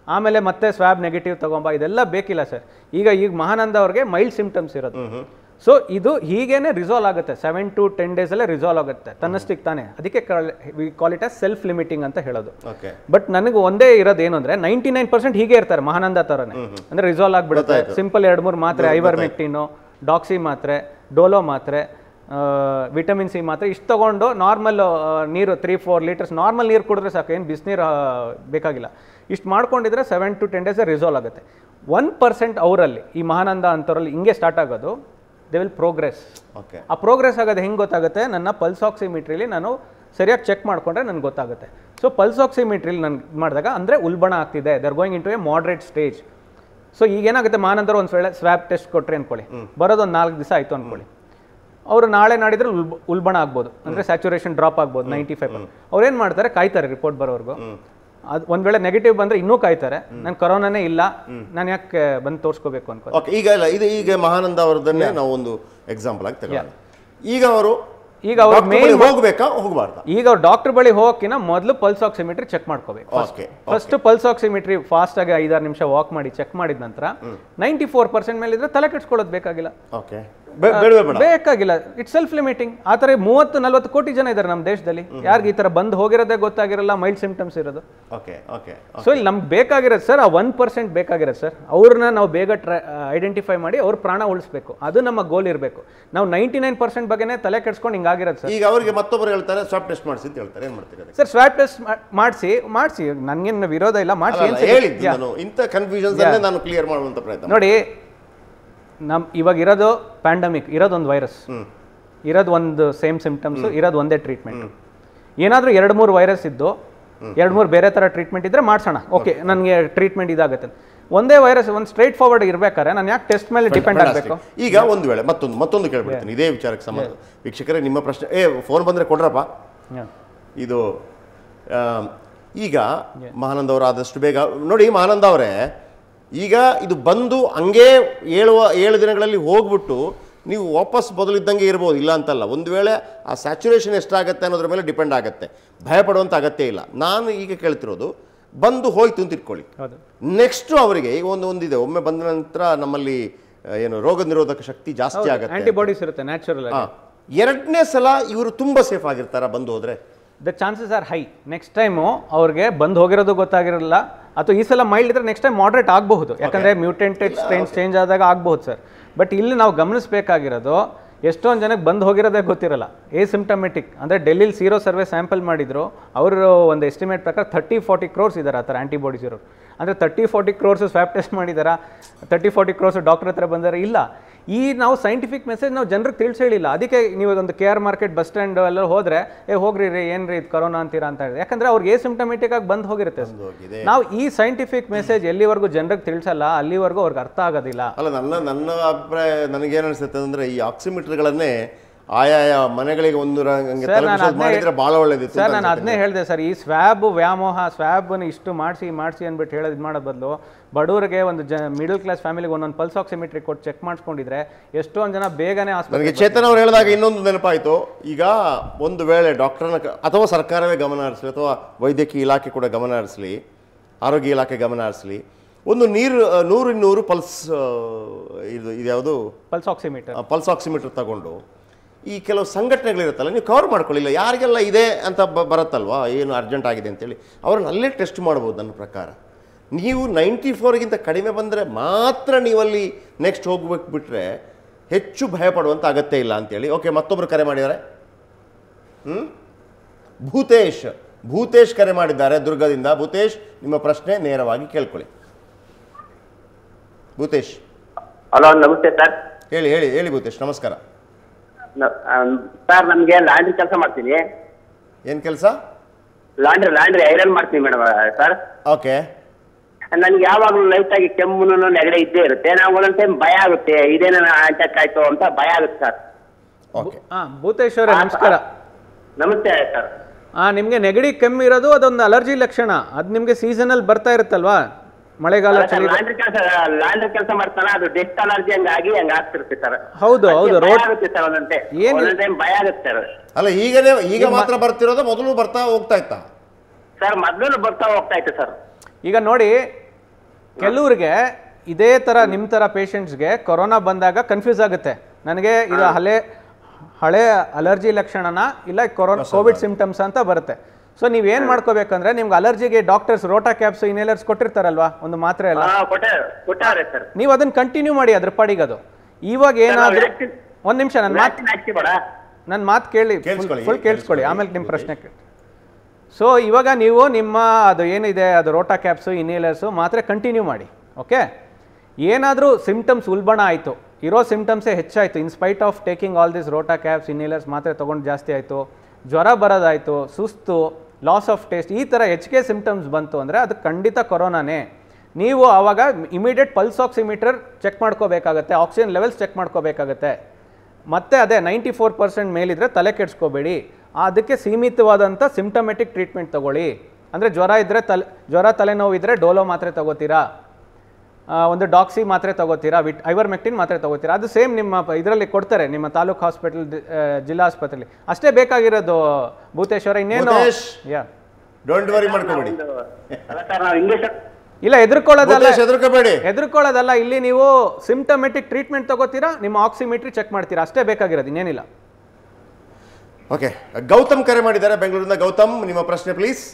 ಆಮೇಲೆ ಮತ್ತೆ ಸ್ವ್ಯಾಬ್ ನೆಗೆಟಿವ್ ತಗೊಂಬ, ಇದೆಲ್ಲ ಬೇಕಿಲ್ಲ ಸರ್. ಈಗ ಮಹಾನಂದ ಅವ್ರಿಗೆ ಮೈಲ್ಡ್ ಸಿಂಪ್ಟಮ್ಸ್ ಇರೋದು. ಸೊ ಇದು ಹೀಗೇನೆ ರಿಸಾಲ್ವ್ ಆಗುತ್ತೆ, 7 to 10 days ರಿಸಾಲ್ವ್ ಆಗುತ್ತೆ ತನ್ನಷ್ಟಕ್ಕೆ ತಾನೇ. ಅದಕ್ಕೆ we call it as self limiting ಅಂತ ಹೇಳೋದು. ಬಟ್ ನನಗೆ ಒಂದೇ ಇರೋದು ಏನು ಅಂದ್ರೆ 99% ಹೀಗೆ ಇರ್ತಾರೆ ಮಹಾನಂದ ತರನೇ. ಅಂದ್ರೆ ರಿಸಾಲ್ವ್ ಆಗಿಬಿಡುತ್ತೆ. ಸಿಂಪಲ್ 2-3 ಮಾತ್ರೆ, ಐವರ್ಮೆಕ್ಟಿನು, ಡಾಕ್ಸಿ ಮಾತ್ರೆ, ಡೋಲೋ ಮಾತ್ರೆ, ವಿಟಮಿನ್ ಸಿ ಮಾತ್ರೆ ಇಷ್ಟು ತಗೊಂಡು ನಾರ್ಮಲ್ ನೀರು 3-4 ಲೀಟರ್ಸ್ ನಾರ್ಮಲ್ ನೀರು ಕುಡಿದ್ರೆ ಸಾಕು, ಏನು ಬಿಸಿನೀರು ಬೇಕಾಗಿಲ್ಲ. ಇಷ್ಟು ಮಾಡ್ಕೊಂಡಿದ್ರೆ 7 to 10 days ರಿಸಾಲ್ವ್ ಆಗುತ್ತೆ. 1% ಅವರಲ್ಲಿ, ಈ ಮಹಾನಂದ ಅಂತವರಲ್ಲಿ ಹಿಂಗೆ ಸ್ಟಾರ್ಟ್ ಆಗೋದು. They will progress. ಆ ಪ್ರೋಗ್ರೆಸ್ ಆಗೋದು ಹೆಂಗೆ ಗೊತ್ತಾಗುತ್ತೆ? ನನ್ನ ಪಲ್ಸ್ ಆಕ್ಸಿಮೀಟ್ರಿಲಿ ನಾನು ಸರಿಯಾಗಿ ಚೆಕ್ ಮಾಡಿಕೊಂಡ್ರೆ ನನಗೆ ಗೊತ್ತಾಗುತ್ತೆ. ಸೊ ಪಲ್ಸ್ ಆಕ್ಸಿಮೀಟ್ರಿಲಿ ನಾನು ಮಾಡಿದಾಗ ಅಂದರೆ ಉಲ್ಬಣ ಆಗ್ತಿದೆ, they are going into a moderate stage. So ಈಗೇನಾಗುತ್ತೆ, ಮಹಾನಂದರು ಒಂದು ವೇಳೆ ಸ್ವ್ಯಾಬ್ ಟೆಸ್ಟ್ ಕೊಟ್ಟರೆ ಅಂದ್ಕೊಳ್ಳಿ, ಬರೋದು ಒಂದು 4 ದಿವಸ ಆಯಿತು ಅಂದ್ಕೊಳ್ಳಿ, ಅವರು ನಾಳೆ ನಾಡಿದ್ರೆ ಉಲ್ಬಣ ಆಗ್ಬೋದು, ಅಂದರೆ ಸ್ಯಾಚುರೇಷನ್ ಡ್ರಾಪ್ ಆಗ್ಬೋದು 95%. ಅವ್ರೇನು ಮಾಡ್ತಾರೆ, ಕಾಯ್ತಾರೆ ರಿಪೋರ್ಟ್ ಬರೋವರೆಗೂ. ಅದು ಒಂದು ವೇಳೆ ನೆಗೆಟಿವ್ ಬಂದರೆ ಇನ್ನೂ ಕಾಯ್ತಾರೆ, ನಾನು ಕೊರೋನಾನೇ ಇಲ್ಲ, ನಾನು ಯಾಕೆ ಬಂದು ತೋರಿಸ್ಕೋಬೇಕು ಅನ್ಕೋ. ಓಕೆ, ಈಗ ಇಲ್ಲ, ಇದು ಈಗ ಮಹಾನಂದ ಅವರದನ್ನೇ ನಾವು ಒಂದು ಎಕ್ಸಾಂಪಲ್ ಆಗಿ ತಗೊಳ್ಳೋಣ. ಈಗ ಅವರು ಹೋಗ್ಬೇಕಾ ಹೋಗಬಾರ್ದಾ? ಈಗ ಅವ್ರು ಡಾಕ್ಟರ್ ಬಳಿ ಹೋಗೋಕ್ಕಿಂತ ಮೊದಲು ಪಲ್ಸ್ ಆಕ್ಸಿಮೀಟ್ರಿ ಚೆಕ್ ಮಾಡ್ಕೋಬೇಕು. ಫಸ್ಟ್ ಪಲ್ಸ್ ಆಕ್ಸಿಮೀಟ್ರಿ ಫಾಸ್ಟ್ ಆಗಿ 5-6 ನಿಮಿಷ ವಾಕ್ ಮಾಡಿ ಚೆಕ್ ಮಾಡಿದ ನಂತರ 94% ಮೇಲೆ ಇದ್ರೆ ತಲೆ ಕೆಡ್ಸ್ಕೊಳ್ಳೋದು ಬೇಕಾಗಿಲ್ಲ. ಬೇಕಾಗಿಲ್ಲ, ಇಟ್ಸ್ ಸೆಲ್ಫ್ ಲಿಮಿಟಿಂಗ್. ಆ ಥರ 30-40 ಕೋಟಿ ಜನ ಇದ್ದಾರೆ ನಮ್ಮ ದೇಶದಲ್ಲಿ. ಯಾರಿಗೆ ಈ ಥರ ಬಂದು ಹೋಗಿರೋದೇ ಗೊತ್ತಾಗಿರಲ್ಲ, ಮೈಲ್ಡ್ ಸಿಂಪ್ಟಮ್ಸ್ ಇರೋದು. ಸೊ ಇಲ್ಲಿ ನಮ್ಗೆ ಬೇಕಾಗಿರೋದು ಸರ್, ಆ 1% ಬೇಕಾಗಿರೋದು ಸರ್. ಅವ್ರನ್ನ ನಾವು ಬೇಗ ಐಡೆಂಟಿಫೈ ಮಾಡಿ ಅವ್ರ ಪ್ರಾಣ ಉಳಿಸ್ಬೇಕು, ಅದು ನಮ್ಮ ಗೋಲ್ ಇರಬೇಕು. ನಾವು 99% ಬಗ್ಗೆನೇ ತಲೆ ಕೆಡ್ಸ್ಕೊಂಡು ಹಿಂಗಾಗಿರೋದು ಸರ್. ಈಗ ಅವರಿಗೆ ಮತ್ತೊಬ್ಬರು ಹೇಳ್ತಾರೆ ಸ್ವಾಬ್ ಟೆಸ್ಟ್ ಮಾಡಿಸಿ ಅಂತ ಹೇಳ್ತಾರೆ, ಏನು ಮಾಡ್ತೀರಾ ಸರ್? ಸ್ವಾಬ್ ಟೆಸ್ಟ್ ಮಾಡಿಸಿ ನನಗೇನು ವಿರೋಧ ಇಲ್ಲ, ಮಾಡಿಸಿ. ಇಂಥ ಕನ್ಫ್ಯೂಷನ್ಸ್ ನಾನು ಕ್ಲಿಯರ್ ಮಾಡುವಂಥ ಪ್ರಯತ್ನ. ನೋಡಿ, ಇವಾಗ ಇರೋದು ಪ್ಯಾಂಡಮಿಕ್, ಇರೋದೊಂದು ವೈರಸ್, ಇರೋದು ಒಂದು ಸೇಮ್ ಸಿಂಪ್ಟಮ್ಸ್, ಇರೋದು ಒಂದೇ ಟ್ರೀಟ್ಮೆಂಟ್. ಏನಾದರೂ 2-3 ವೈರಸ್ ಇದ್ದು 2-3 ಬೇರೆ ಥರ ಟ್ರೀಟ್ಮೆಂಟ್ ಇದ್ರೆ ಮಾಡ್ಸೋಣ, ಓಕೆ ನನಗೆ ಟ್ರೀಟ್ಮೆಂಟ್ ಇದಾಗುತ್ತೆ. ಒಂದೇ ವೈರಸ್ ಒಂದು ಸ್ಟ್ರೈಟ್ ಫಾರ್ವರ್ಡ್ ಇರಬೇಕಾದ್ರೆ ನಾನು ಯಾಕೆ ಟೆಸ್ಟ್ ಮೇಲೆ ಡಿಪೆಂಡ್ ಆಗಬೇಕು? ಈಗ ಒಂದು ವೇಳೆ ಮತ್ತೊಂದು ಕೇಳ್ಬಿಡ್ತೀನಿ ಇದೇ ವಿಚಾರಕ್ಕೆ ಸಂಬಂಧ. ವೀಕ್ಷಕರೇ, ನಿಮ್ಮ ಪ್ರಶ್ನೆ ಫೋನ್ ಬಂದರೆ ಕೊಡ್ರಪ್ಪ. ಇದು ಈಗ ಮಹಾನಂದ ಅವರು ಆದಷ್ಟು ಬೇಗ ನೋಡಿ, ಮಹಾನಂದ ಅವರೇ, ಈಗ ಇದು ಬಂದು ಹಂಗೆ 7 ದಿನಗಳಲ್ಲಿ ಹೋಗ್ಬಿಟ್ಟು ನೀವು ವಾಪಸ್ ಬದಲಿದ್ದಂಗೆ ಇರ್ಬೋದು, ಇಲ್ಲ ಅಂತಲ್ಲ. ಒಂದು ವೇಳೆ ಆ ಸ್ಯಾಚುರೇಷನ್ ಎಷ್ಟಾಗತ್ತೆ ಅನ್ನೋದ್ರ ಮೇಲೆ ಡಿಪೆಂಡ್ ಆಗುತ್ತೆ, ಭಯಪಡುವಂಥ ಅಗತ್ಯ ಇಲ್ಲ. ನಾನು ಈಗ ಕೇಳ್ತಿರೋದು, ಬಂದು ಹೋಯ್ತು ಅಂತ ಇಟ್ಕೊಳ್ಳಿ, ನೆಕ್ಸ್ಟ್ ಅವರಿಗೆ ಈಗ ಒಂದಿದೆ, ಒಮ್ಮೆ ಬಂದ ನಂತರ ನಮ್ಮಲ್ಲಿ ಏನು ರೋಗ ನಿರೋಧಕ ಶಕ್ತಿ ಜಾಸ್ತಿ ಆಗುತ್ತೆ, ಆಂಟಿಬಾಡೀಸ್ ಇರುತ್ತೆ ನ್ಯಾಚುರಲ್. 2ನೇ ಸಲ ಇವರು ತುಂಬ ಸೇಫ್ ಆಗಿರ್ತಾರ ಬಂದು ಹೋದ್ರೆ? The chances are high. Next time ಅವ್ರಿಗೆ ಬಂದು ಹೋಗಿರೋದು ಗೊತ್ತಾಗಿರಲ್ಲ, ಅಥವಾ ಈ ಸಲ ಮೈಲ್ಡ್ ಇದ್ರೆ ನೆಕ್ಸ್ಟ್ ಟೈಮ್ ಮಾಡ್ರೇಟ್ ಆಗಬಹುದು, ಯಾಕಂದರೆ ಮ್ಯೂಟೆಂಟೆಡ್ ಸ್ಟ್ರೈನ್ಸ್ ಚೇಂಜ್ ಆದಾಗ ಆಗ್ಬಹುದು ಸರ್. ಬಟ್ ಇಲ್ಲಿ ನಾವು ಗಮನಿಸಬೇಕಾಗಿರೋದು, ಎಷ್ಟೊಂದು ಜನಕ್ಕೆ ಬಂದು ಹೋಗಿರೋದೇ ಗೊತ್ತಿರಲ್ಲ, ಸಿಂಪ್ಟಮೆಟಿಕ್. ಅಂದರೆ ಡೆಲ್ಲಿಲಿ ಸೀರೋ ಸರ್ವೆ ಸ್ಯಾಂಪಲ್ ಮಾಡಿದ್ರು, ಅವರು ಒಂದು ಎಸ್ಟಿಮೇಟ್ ಪ್ರಕಾರ 30-40 crores ಇದ್ದಾರೆ ಆ ಥರ ಆಂಟಿಬಾಡೀಸ್ ಇರೋರು. ಅಂದರೆ 30-40 crores ಸ್ವ್ಯಾಬ್ ಟೆಸ್ಟ್ ಮಾಡಿದಾರಾ, 30-40 crores ಡಾಕ್ಟರ್ ಹತ್ರ ಬಂದಾರೆ? ಇಲ್ಲ. ಈ ನಾವು ಸೈಂಟಿಫಿಕ್ ಮೆಸೇಜ್ ನಾವು ಜನರಿಗೆ ತಿಳಿಸೇಳಿಲ್ಲ. ಅದಕ್ಕೆ ನೀವು ಒಂದು KR ಮಾರ್ಕೆಟ್ ಬಸ್ ಸ್ಟ್ಯಾಂಡ್ ಎಲ್ಲ ಹೋದರೆ ಹೋಗ್ರಿ ರೀ, ಏನ್ರಿ ಇದು ಕೊರೋನಾ ಅಂತೀರಾ ಅಂತ ಹೇಳಿದ್ರೆ, ಯಾಕಂದರೆ ಅವ್ರಿಗೆ ಸಿಂಪ್ಟಮೆಟಿಕ್ ಆಗಿ ಬಂದು ಹೋಗಿರುತ್ತೆ. ನಾವು ಈ ಸೈಂಟಿಫಿಕ್ ಮೆಸೇಜ್ ಎಲ್ಲಿವರೆಗೂ ಜನರಿಗೆ ತಿಳಿಸಲ್ಲ ಅಲ್ಲಿವರೆಗೂ ಅವ್ರಿಗೆ ಅರ್ಥ ಆಗೋದಿಲ್ಲ. ಅಲ್ಲ, ನನ್ನ ಅಭಿಪ್ರಾಯ ನನಗೇನು ಅನಿಸುತ್ತೆ ಅಂದರೆ, ಈ ಆಕ್ಸಿಮೀಟರ್ಗಳನ್ನೇ ಆಯಾಯ ಮನೆಗಳಿಗೆ ಒಂದು ಮಾಡಿದ್ರೆ ಭಾಳ ಒಳ್ಳೇದಿತ್ತು ಸರ್. ನಾನು ಅದನ್ನೇ ಹೇಳಿದೆ ಸರ್, ಈ ಸ್ವ್ಯಾಬ್ ವ್ಯಾಮೋಹ, ಸ್ವ್ಯಾಬನ್ನು ಇಷ್ಟು ಮಾಡಿಸಿ ಅಂದ್ಬಿಟ್ಟು ಹೇಳೋದು ಇದು ಮಾಡೋದು ಬದಲು ಬಡವರಿಗೆ ಒಂದು ಮಿಡಲ್ ಕ್ಲಾಸ್ ಫ್ಯಾಮಿಲಿಗೆ ಒಂದೊಂದು ಪಲ್ಸ್ ಆಕ್ಸಿಮೀಟ್ರಿ ಕೊಟ್ಟು ಚೆಕ್ ಮಾಡಿಸ್ಕೊಂಡಿದ್ರೆ ಎಷ್ಟೊಂದು ಜನ ಬೇಗನೆ ನನಗೆ ಚೇತನ್ ಅವ್ರು ಹೇಳಿದಾಗ ಇನ್ನೊಂದು ನೆನಪಾಯಿತು. ಈಗ ಒಂದು ವೇಳೆ ಡಾಕ್ಟರ್ನ ಅಥವಾ ಸರ್ಕಾರವೇ ಗಮನ ಹರಿಸಲಿ, ಅಥವಾ ವೈದ್ಯಕೀಯ ಇಲಾಖೆ ಕೂಡ ಗಮನ ಹರಿಸಲಿ, ಆರೋಗ್ಯ ಇಲಾಖೆ ಗಮನ ಹರಿಸಲಿ, ಒಂದು 100-200 ಪಲ್ಸ್ ಇದ್ಯಾವುದು ಪಲ್ಸ್ ಆಕ್ಸಿಮೀಟರ್ ತಗೊಂಡು ಈ ಕೆಲವು ಸಂಘಟನೆಗಳಿರುತ್ತಲ್ಲ, ನೀವು ಕವರ್ ಮಾಡ್ಕೊಳ್ಳಿಲ್ಲ, ಯಾರಿಗೆಲ್ಲ ಇದೆ ಅಂತ ಬರುತ್ತಲ್ವಾ, ಏನು ಅರ್ಜೆಂಟ್ ಆಗಿದೆ ಅಂತೇಳಿ, ಅವ್ರನ್ನ ಅಲ್ಲೇ ಟೆಸ್ಟ್ ಮಾಡ್ಬೋದು. ನನ್ನ ಪ್ರಕಾರ ನೀವು 94ಗಿಂತ ಕಡಿಮೆ ಬಂದರೆ ಮಾತ್ರ ನೀವಲ್ಲಿ ನೆಕ್ಸ್ಟ್ ಹೋಗ್ಬೇಕು, ಬಿಟ್ಟರೆ ಹೆಚ್ಚು ಭಯಪಡುವಂಥ ಅಗತ್ಯ ಇಲ್ಲ ಅಂತೇಳಿ. ಓಕೆ, ಮತ್ತೊಬ್ಬರು ಕರೆ ಮಾಡಿದ್ದಾರೆ. ಭೂತೇಶ್ ಕರೆ ಮಾಡಿದ್ದಾರೆ ದುರ್ಗದಿಂದ. ಭೂತೇಶ್, ನಿಮ್ಮ ಪ್ರಶ್ನೆ ನೇರವಾಗಿ ಕೇಳ್ಕೊಳ್ಳಿ. ಭೂತೇಶ್. ಹಲೋ, ನಮಸ್ತೆ ಸರ್. ಹೇಳಿ ಹೇಳಿ ಹೇಳಿ ಭೂತೇಶ್, ನಮಸ್ಕಾರ. ಸರ್ ನಮಗೆ ಲಾಂಡ್ರಿ ಕೆಲಸ ಮಾಡ್ತೀನಿ. ಏನು ಕೆಲಸ? ಲಾಂಡ್ರಿ ಐರನ್ ಮಾಡ್ತೀನಿ ಮೇಡಮ್ ಸರ್. ಓಕೆ. ನನ್ಗೆ ಯಾವಾಗಲೂ ಲೈಟ್ ಆಗಿ ಕೆಮ್ಮು ನೆಗಡಿ ಇದ್ದೇ ಇರುತ್ತೆ. ನಾವು ಒಂದೊಂದು ಟೈಮ್ ಭಯ ಆಗುತ್ತೆ, ಇದೇನ ಅಟ್ಯಾಕ್ ಆಯ್ತು ಅಂತ ಭಯ ಆಗುತ್ತೆ ಸರ್. ಓಕೆ. ಭೂತೇಶ್ ಅವರೇ ನಮಸ್ಕಾರ. ನಮಸ್ತೆ ಸರ್. ನಿಮಗೆ ನೆಗಡಿ ಕೆಮ್ಮು ಇರೋದು ಅದೊಂದು ಅಲರ್ಜಿ ಲಕ್ಷಣ. ಅದು ನಿಮಗೆ ಸೀಸನಲ್ಲಿ ಬರ್ತಾ ಇರುತ್ತಲ್ವಾ, ಮಳೆಗಾಲ ಲಾಂಡ್ರಿ ಕೆಲಸ ಮಾಡ್ತಾನ, ಅದು ಡೆಸ್ಟ್ ಅಲರ್ಜಿ ಹಂಗಾಗಿ ಆಗ್ತಿರುತ್ತೆ ಸರ್. ಹೌದು ಹೌದು. ರೋಡ್ ಆಗುತ್ತೆ ಸರ್, ಒಂದೊಂದು ಟೈಮ್ ಭಯ ಆಗುತ್ತೆ ಸರ್. ಅಲ್ಲ ಈಗ ಮಾತ್ರ ಬರ್ತಿರೋದು, ಮೊದಲು ಬರ್ತಾ ಹೋಗ್ತಾ ಇತ್ತಾ? ಸರ್ ಮೊದಲು ಬರ್ತಾ ಹೋಗ್ತಾ ಇತ್ತು ಸರ್. ಈಗ ನೋಡಿ, ಕೆಲವ್ರಿಗೆ ಇದೇ ಥರ ನಿಮ್ಮ ಥರ ಪೇಷಂಟ್ಸ್ಗೆ ಕೊರೋನಾ ಬಂದಾಗ ಕನ್ಫ್ಯೂಸ್ ಆಗುತ್ತೆ. ನನಗೆ ಇದು ಹಳೆ ಅಲರ್ಜಿ ಲಕ್ಷಣನ ಇಲ್ಲ ಕೋವಿಡ್ ಸಿಂಪ್ಟಮ್ಸ್ ಅಂತ ಬರುತ್ತೆ. ಸೊ ನೀವೇನು ಮಾಡ್ಕೋಬೇಕಂದ್ರೆ, ನಿಮ್ಗೆ ಅಲರ್ಜಿಗೆ ಡಾಕ್ಟರ್ಸ್ ರೋಟಾ ಕ್ಯಾಪ್ಸ್ ಇನ್ಹೇಲರ್ಸ್ ಕೊಟ್ಟಿರ್ತಾರಲ್ವಾ, ಒಂದು ಮಾತ್ರೆ ಎಲ್ಲ, ನೀವು ಅದನ್ನು ಕಂಟಿನ್ಯೂ ಮಾಡಿ ಅದ್ರ ಪಾಡಿಗೆ. ಅದು ಇವಾಗ ಏನಾದರೂ ಒಂದು ನಿಮಿಷ ನನ್ನ ಮಾತು ಕೇಳಿ, ಫುಲ್ ಕೇಳಿಸ್ಕೊಳ್ಳಿ, ಆಮೇಲೆ ನಿಮ್ಮ ಪ್ರಶ್ನೆ ಕೇಳಿ. ಸೊ ಇವಾಗ ನೀವು ನಿಮ್ಮ ಅದು ಏನಿದೆ ಅದು ರೋಟಾ ಕ್ಯಾಪ್ಸು ಇನ್ಹೇಲರ್ಸು ಮಾತ್ರೆ ಕಂಟಿನ್ಯೂ ಮಾಡಿ. ಓಕೆ. ಏನಾದರೂ ಸಿಂಪ್ಟಮ್ಸ್ ಉಲ್ಬಣ ಆಯಿತು, ಇರೋ ಸಿಂಪ್ಟಮ್ಸೇ ಹೆಚ್ಚಾಯಿತು, in spite of taking all this rota caps inhalers ಮಾತ್ರೆ ತೊಗೊಂಡು ಜಾಸ್ತಿ ಆಯಿತು, ಜ್ವರ ಬರೋದಾಯಿತು, ಸುಸ್ತು, ಲಾಸ್ ಆಫ್ ಟೇಸ್ಟ್, ಈ ಥರ ಹೆಚ್ಚಿಗೆ ಸಿಂಪ್ಟಮ್ಸ್ ಬಂತು ಅಂದರೆ ಅದು ಖಂಡಿತ ಕೊರೋನಾನೇ. ನೀವು ಆವಾಗ ಇಮಿಡಿಯೇಟ್ ಪಲ್ಸ್ ಆಕ್ಸಿಮೀಟರ್ ಚೆಕ್ ಮಾಡ್ಕೋಬೇಕಾಗತ್ತೆ, ಆಕ್ಸಿಜನ್ ಲೆವೆಲ್ಸ್ ಚೆಕ್ ಮಾಡ್ಕೋಬೇಕಾಗತ್ತೆ. ಮತ್ತು ಅದೇ 94% ಮೇಲಿದ್ರೆ ತಲೆ ಕೆಡಿಸ್ಕೋಬೇಡಿ, ಅದಕ್ಕೆ ಸೀಮಿತವಾದಂಥ ಸಿಂಪ್ಟಮೆಟಿಕ್ ಟ್ರೀಟ್ಮೆಂಟ್ ತೊಗೊಳ್ಳಿ. ಅಂದರೆ ಜ್ವರ ತಲೆನೋವು ಇದ್ದರೆ ಡೋಲೋ ಮಾತ್ರೆ ತೊಗೋತೀರಾ, ಒಂದು ಡಾಕ್ಸಿ ಮಾತ್ರೆ ತೊಗೋತೀರಾ, ಐವರ್ಮೆಕ್ಟಿನ್ ಮಾತ್ರೆ ತೊಗೋತೀರಾ, ಅದು ಸೇಮ್ ನಿಮ್ಮ ಇದರಲ್ಲಿ ಕೊಡ್ತಾರೆ, ನಿಮ್ಮ ತಾಲೂಕು ಹಾಸ್ಪಿಟಲ್, ಜಿಲ್ಲಾ ಆಸ್ಪತ್ರೆಯಲ್ಲಿ. ಅಷ್ಟೇ ಬೇಕಾಗಿರೋದು ಭೂತೇಶ್ವರ, ಇನ್ನೇನು ಡೋಂಟ್ ವರಿ ಮಾಡ್ಕೋಬೇಡಿ. ಇಲ್ಲ, ಹೆದರ್ಕೊಳ್ಳೋದಲ್ಲ. ಇಲ್ಲಿ ನೀವು ಸಿಂಪ್ಟಮೆಟಿಕ್ ಟ್ರೀಟ್ಮೆಂಟ್ ತಗೋತೀರಾ, ನಿಮ್ಮ ಆಕ್ಸಿಮೀಟ್ರಿ ಚೆಕ್ ಮಾಡ್ತೀರಾ, ಅಷ್ಟೇ ಬೇಕಾಗಿರೋದು, ಇನ್ನೇನಿಲ್ಲ. ಓಕೆ. ಗೌತಮ್ ಕರೆ ಮಾಡಿದ್ದಾರೆ ಬೆಂಗಳೂರಿಂದ. ಗೌತಮ್, ನಿಮ್ಮ ಪ್ರಶ್ನೆ ಪ್ಲೀಸ್.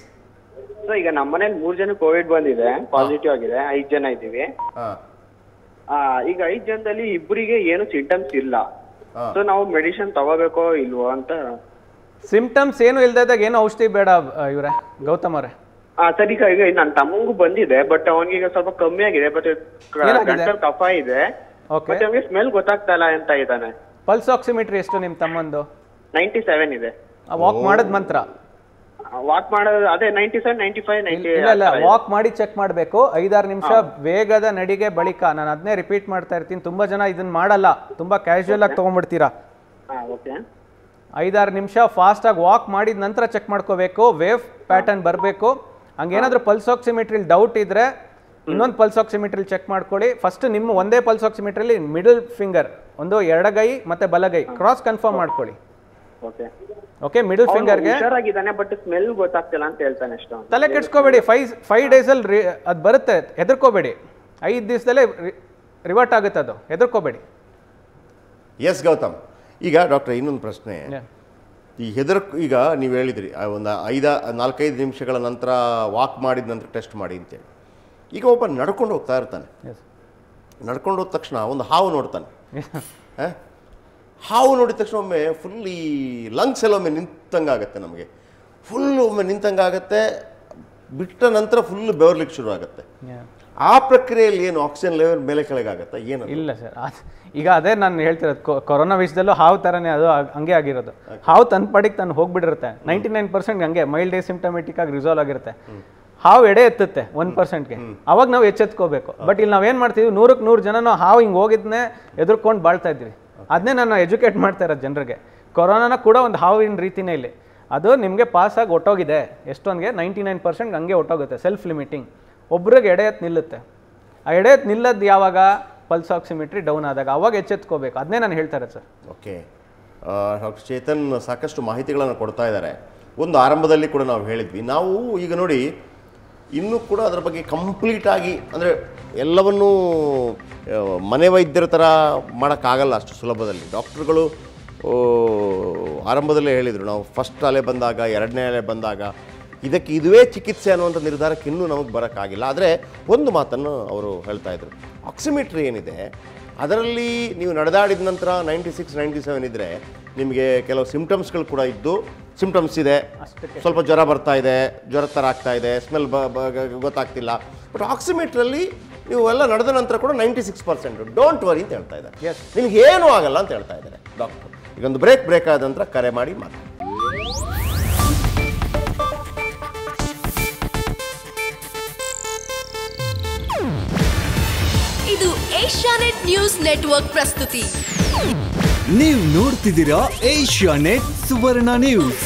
ಈಗ ನಮ್ಮ ಮನೇಲಿ 3 ಜನ ಕೋವಿಡ್ ಬಂದಿದೆ, ಪಾಸಿಟಿವ್ ಆಗಿದೆ, 5 ಜನ ಇದ್ದೀವಿ. ಈಗ 5 ಜನದಲ್ಲಿ ಇಬ್ಬರಿಗೆ ಏನು ಸಿಂಟಮ್ಸ್ ಇಲ್ಲ. ಸೊ ನಾವು ಮೆಡಿಸಿನ್ ತಗೋಬೇಕೋ ಇಲ್ವೋ ಅಂತ. ಸಿಂಪ್ಟಮ್ಸ್ ಏನು ಇಲ್ದಾಗ ಏನು ಔಷಧಿ ಬೇಡ ಇವ್ರೆ, ಗೌತಮ್ ಅವರೇ. ಸರ್ ಈಗ ನನ್ನ ತಮ್ಮಂಗೂ ಬಂದಿದೆ, ಬಟ್ ಅವನಿಗೆ ಸ್ವಲ್ಪ ಕಮ್ಮಿ ಆಗಿದೆ, ಬಟ್ ಕಫ ಇದೆ, ಬಟ್ ಅವನಿಗೆ ಸ್ಮೆಲ್ ಗೊತ್ತಾಗ್ತಾ ಇಲ್ಲ ಅಂತ ಇದ್ದಾನೆ. ಪಲ್ಸ್ ಆಕ್ಸಿಮೀಟರ್ ಎಷ್ಟು ನಿಮ್ಮ ತಮ್ಮಂದು? 97 ಇದೆ. ವಾಕ್ ಮಾಡದ್ ಮಂತ್ರ, ವಾಕ್ ಮಾಡೋದು ಅದೇ 97, 95, 90. ಇಲ್ಲ, ವಾಕ್ ಮಾಡಿ ಚೆಕ್ ಮಾಡಬೇಕು. 5-6 ನಿಮಿಷ ವೇಗದ ನಡಿಗೆ ಬಳಿಕ. ನಾನು ಅದನ್ನೇ ರಿಪೀಟ್ ಮಾಡ್ತಾ ಇರ್ತೀನಿ, ತುಂಬಾ ಜನ ಇದನ್ನ ಮಾಡಲ್ಲ, ತುಂಬಾ ಕ್ಯಾಶುಯಲ್ ಆಗಿ ತಗೊಂಡ್ಬಿಡ್ತೀರಾ. 5-6 ನಿಮಿಷ ಫಾಸ್ಟ್ ಆಗಿ ವಾಕ್ ಮಾಡಿದ ನಂತರ ಚೆಕ್ ಮಾಡ್ಕೋಬೇಕು, ವೇವ್ ಪ್ಯಾಟರ್ನ್ ಬರಬೇಕು. ಹಂಗೇನಾದ್ರೂ ಪಲ್ಸ್ ಆಕ್ಸಿಮೀಟ್ರಲ್ಲಿ ಡೌಟ್ ಇದ್ರೆ ಇನ್ನೊಂದು ಪಲ್ಸ್ ಆಕ್ಸಿಮೀಟ್ರಲ್ಲಿ ಚೆಕ್ ಮಾಡ್ಕೊಳ್ಳಿ. ಫಸ್ಟ್ ನಿಮ್ಮ ಒಂದೇ ಪಲ್ಸ್ ಆಕ್ಸಿಮೀಟ್ರಲ್ಲಿ ಮಿಡಲ್ ಫಿಂಗರ್, ಒಂದು ಎಡಗೈ ಮತ್ತೆ ಬಲಗೈ ಕ್ರಾಸ್ ಕನ್ಫರ್ಮ್ ಮಾಡ್ಕೊಳ್ಳಿ. ಓಕೆ, ಮಿಡಲ್ ಫಿಂಗರ್ಗೆ ಬಟ್ ಸ್ಮೆಲ್ ಗೊತ್ತಾಗ್ತಿಲ್ಲ ಅಂತ ಹೇಳ್ತಾನೆ. ತಲೆ ಕೆಡ್ಸ್ಕೋಬೇಡಿ, 5 ಡೇಸಲ್ಲಿ ಅದು ಬರುತ್ತೆ, ಹೆದರ್ಕೋಬೇಡಿ. 5 ದಿವಸದಲ್ಲೇ ರಿವರ್ಟ್ ಆಗುತ್ತೆ, ಅದು ಹೆದರ್ಕೋಬೇಡಿ. ಎಸ್ ಗೌತಮ್. ಈಗ ಡಾಕ್ಟರ್, ಇನ್ನೊಂದು ಪ್ರಶ್ನೆ. ಈಗ ನೀವು ಹೇಳಿದ್ರಿ ಒಂದು 4-5 ನಿಮಿಷಗಳ ನಂತರ ವಾಕ್ ಮಾಡಿದ ನಂತರ ಟೆಸ್ಟ್ ಮಾಡಿ ಅಂತೇಳಿ. ಈಗ ಒಬ್ಬ ನಡ್ಕೊಂಡು ಹೋಗ್ತಾ ಇರ್ತಾನೆ, ನಡ್ಕೊಂಡು ಹೋದ ತಕ್ಷಣ ಒಂದು ಹಾವು ನೋಡ್ತಾನೆ. ಹಾವು ನೋಡಿದ ತಕ್ಷಣ ಒಮ್ಮೆ ಫುಲ್ ಈ ಲಂಗ್ಸ್ ಎಲ್ಲ ಒಮ್ಮೆ ನಿಂತಂಗಾಗತ್ತೆ, ನಮಗೆ ಫುಲ್ ಒಮ್ಮೆ ನಿಂತಂಗಾಗತ್ತೆ, ಬಿಟ್ಟ ನಂತರ ಫುಲ್ ಬೆವರ್ಲಿಕ್ಕೆ ಶುರು ಆಗುತ್ತೆ. ಆ ಪ್ರಕ್ರಿಯೆಯಲ್ಲಿ ಏನು ಆಕ್ಸಿಜನ್ ಲೆವೆಲ್ ಮೇಲೆ ಕೆಳಗಾಗತ್ತಾ ಏನು? ಇಲ್ಲ ಸರ್, ಈಗ ಅದೇ ನಾನು ಹೇಳ್ತಿರೋದು, ಕೊರೋನಾ ವಿಷಯದಲ್ಲೂ ಹಾವು ಥರನೇ ಅದು ಹಂಗೆ ಆಗಿರೋದು. ಹಾವು ತನ್ನ ಪಡಿಗೆ ತಾನು ಹೋಗ್ಬಿಟ್ಟಿರುತ್ತೆ, 99% ಹಂಗೆ ಮೈಲ್ಡ್ ಸಿಂಪ್ಟಮೆಟಿಕ್ ಆಗಿ ರಿಸಾಲ್ವ್ ಆಗಿರುತ್ತೆ. ಹಾವು ಎಡೆ ಎತ್ತುತ್ತೆ 1%ಗೆ, ಅವಾಗ ನಾವು ಎಚ್ಚೆತ್ಕೋಬೇಕು. ಬಟ್ ಇಲ್ಲಿ ನಾವೇನು ಮಾಡ್ತೀವಿ, 100ಕ್ಕೆ 100 ಜನನೂ ಹಾವು ಹಿಂಗೆ ಹೋಗಿದ್ನೇ ಎದುರ್ಕೊಂಡು ಬಾಳ್ತಾ ಇದ್ವಿ. ಅದನ್ನೇ ನಾನು ಎಜುಕೇಟ್ ಮಾಡ್ತಾ ಇರೋದು ಜನರಿಗೆ. ಕೊರೋನಾನ ಕೂಡ ಒಂದು ಹಾವಿನ ರೀತಿನೇ ಇಲ್ಲಿ, ಅದು ನಿಮಗೆ ಪಾಸಾಗಿ ಒಟ್ಟೋಗಿದೆ. ಎಷ್ಟೊಂದಿಗೆ 99% ಹಂಗೆ ಒಟ್ಟೋಗುತ್ತೆ, ಸೆಲ್ಫ್ ಲಿಮಿಟಿಂಗ್. ಒಬ್ರಿಗೆ ಎಡೆ ಎತ್ತು ನಿಲ್ಲುತ್ತೆ. ಆ ಎಡೆ ಎತ್ತು ನಿಲ್ಲೋದು ಯಾವಾಗ? ಪಲ್ಸ್ ಆಕ್ಸಿಮೆಟ್ರಿ ಡೌನ್ ಆದಾಗ, ಅವಾಗ ಎಚ್ಚೆತ್ಕೋಬೇಕು. ಅದನ್ನೇ ನಾನು ಹೇಳ್ತಾ ಇರೋದು ಸರ್. ಓಕೆ. ಡಾಕ್ಟರ್ ಚೇತನ್ ಸಾಕಷ್ಟು ಮಾಹಿತಿಗಳನ್ನು ಕೊಡ್ತಾ ಇದ್ದಾರೆ. ಒಂದು ಆರಂಭದಲ್ಲಿ ಕೂಡ ನಾವು ಹೇಳಿದ್ವಿ, ನಾವು ಈಗ ನೋಡಿ ಇನ್ನೂ ಕೂಡ ಅದರ ಬಗ್ಗೆ ಕಂಪ್ಲೀಟಾಗಿ, ಅಂದರೆ ಎಲ್ಲವನ್ನೂ ಮನೆ ವೈದ್ಯರ ಥರ ಮಾಡೋಕ್ಕಾಗಲ್ಲ ಅಷ್ಟು ಸುಲಭದಲ್ಲಿ. ಡಾಕ್ಟ್ರುಗಳು ಆರಂಭದಲ್ಲೇ ಹೇಳಿದರು, ನಾವು ಫಸ್ಟ್ ಅಲೆ ಬಂದಾಗ, 2ನೇ ಅಲೆ ಬಂದಾಗ ಇದಕ್ಕೆ ಇದುವೇ ಚಿಕಿತ್ಸೆ ಅನ್ನುವಂಥ ನಿರ್ಧಾರಕ್ಕೆ ಇನ್ನೂ ನಮಗೆ ಬರೋಕ್ಕಾಗಿಲ್ಲ. ಆದರೆ ಒಂದು ಮಾತನ್ನು ಅವರು ಹೇಳ್ತಾಯಿದ್ರು, ಆಕ್ಸಿಮೀಟ್ರಿ ಏನಿದೆ ಅದರಲ್ಲಿ ನೀವು ನಡೆದಾಡಿದ ನಂತರ 96, 97 ಇದ್ದರೆ ನಿಮಗೆ ಕೆಲವು ಸಿಂಪ್ಟಮ್ಸ್ಗಳು ಕೂಡ ಇದ್ದು, ಸಿಂಪ್ಟಮ್ಸ್ ಇದೆ, ಸ್ವಲ್ಪ ಜ್ವರ ಬರ್ತಾ ಇದೆ, ಜ್ವರ ಥರ ಆಗ್ತಾ ಇದೆ, ಸ್ಮೆಲ್ ಗೊತ್ತಾಗ್ತಿಲ್ಲ. ಬಟ್ ಆಕ್ಸಿಮೀಟ್ರಲ್ಲಿ ನೀವು ಎಲ್ಲ ನಡೆದ ನಂತರ ಕೂಡ 96% ಡೋಂಟ್ ವರಿ ಅಂತ ಹೇಳ್ತಾ ಇದ್ದಾರೆ. Yes. ನಿಮ್ಗೆ ಏನೂ ಆಗಲ್ಲ ಅಂತ ಹೇಳ್ತಾ ಇದ್ದಾರೆ ಡಾಕ್ಟರ್. ಈಗೊಂದು ಬ್ರೇಕ್ ಆದ ನಂತರ ಕರೆ ಮಾಡಿ ಮಾತಾಡಿ. ಇದು ಏಷ್ಯಾನೆಟ್ ನ್ಯೂಸ್ ನೆಟ್ವರ್ಕ್ ಪ್ರಸ್ತುತಿ. ನೀವು ನೋಡ್ತಿದ್ದೀರಾ ಏಷ್ಯಾನೆಟ್ ಸುವರ್ಣ ನ್ಯೂಸ್.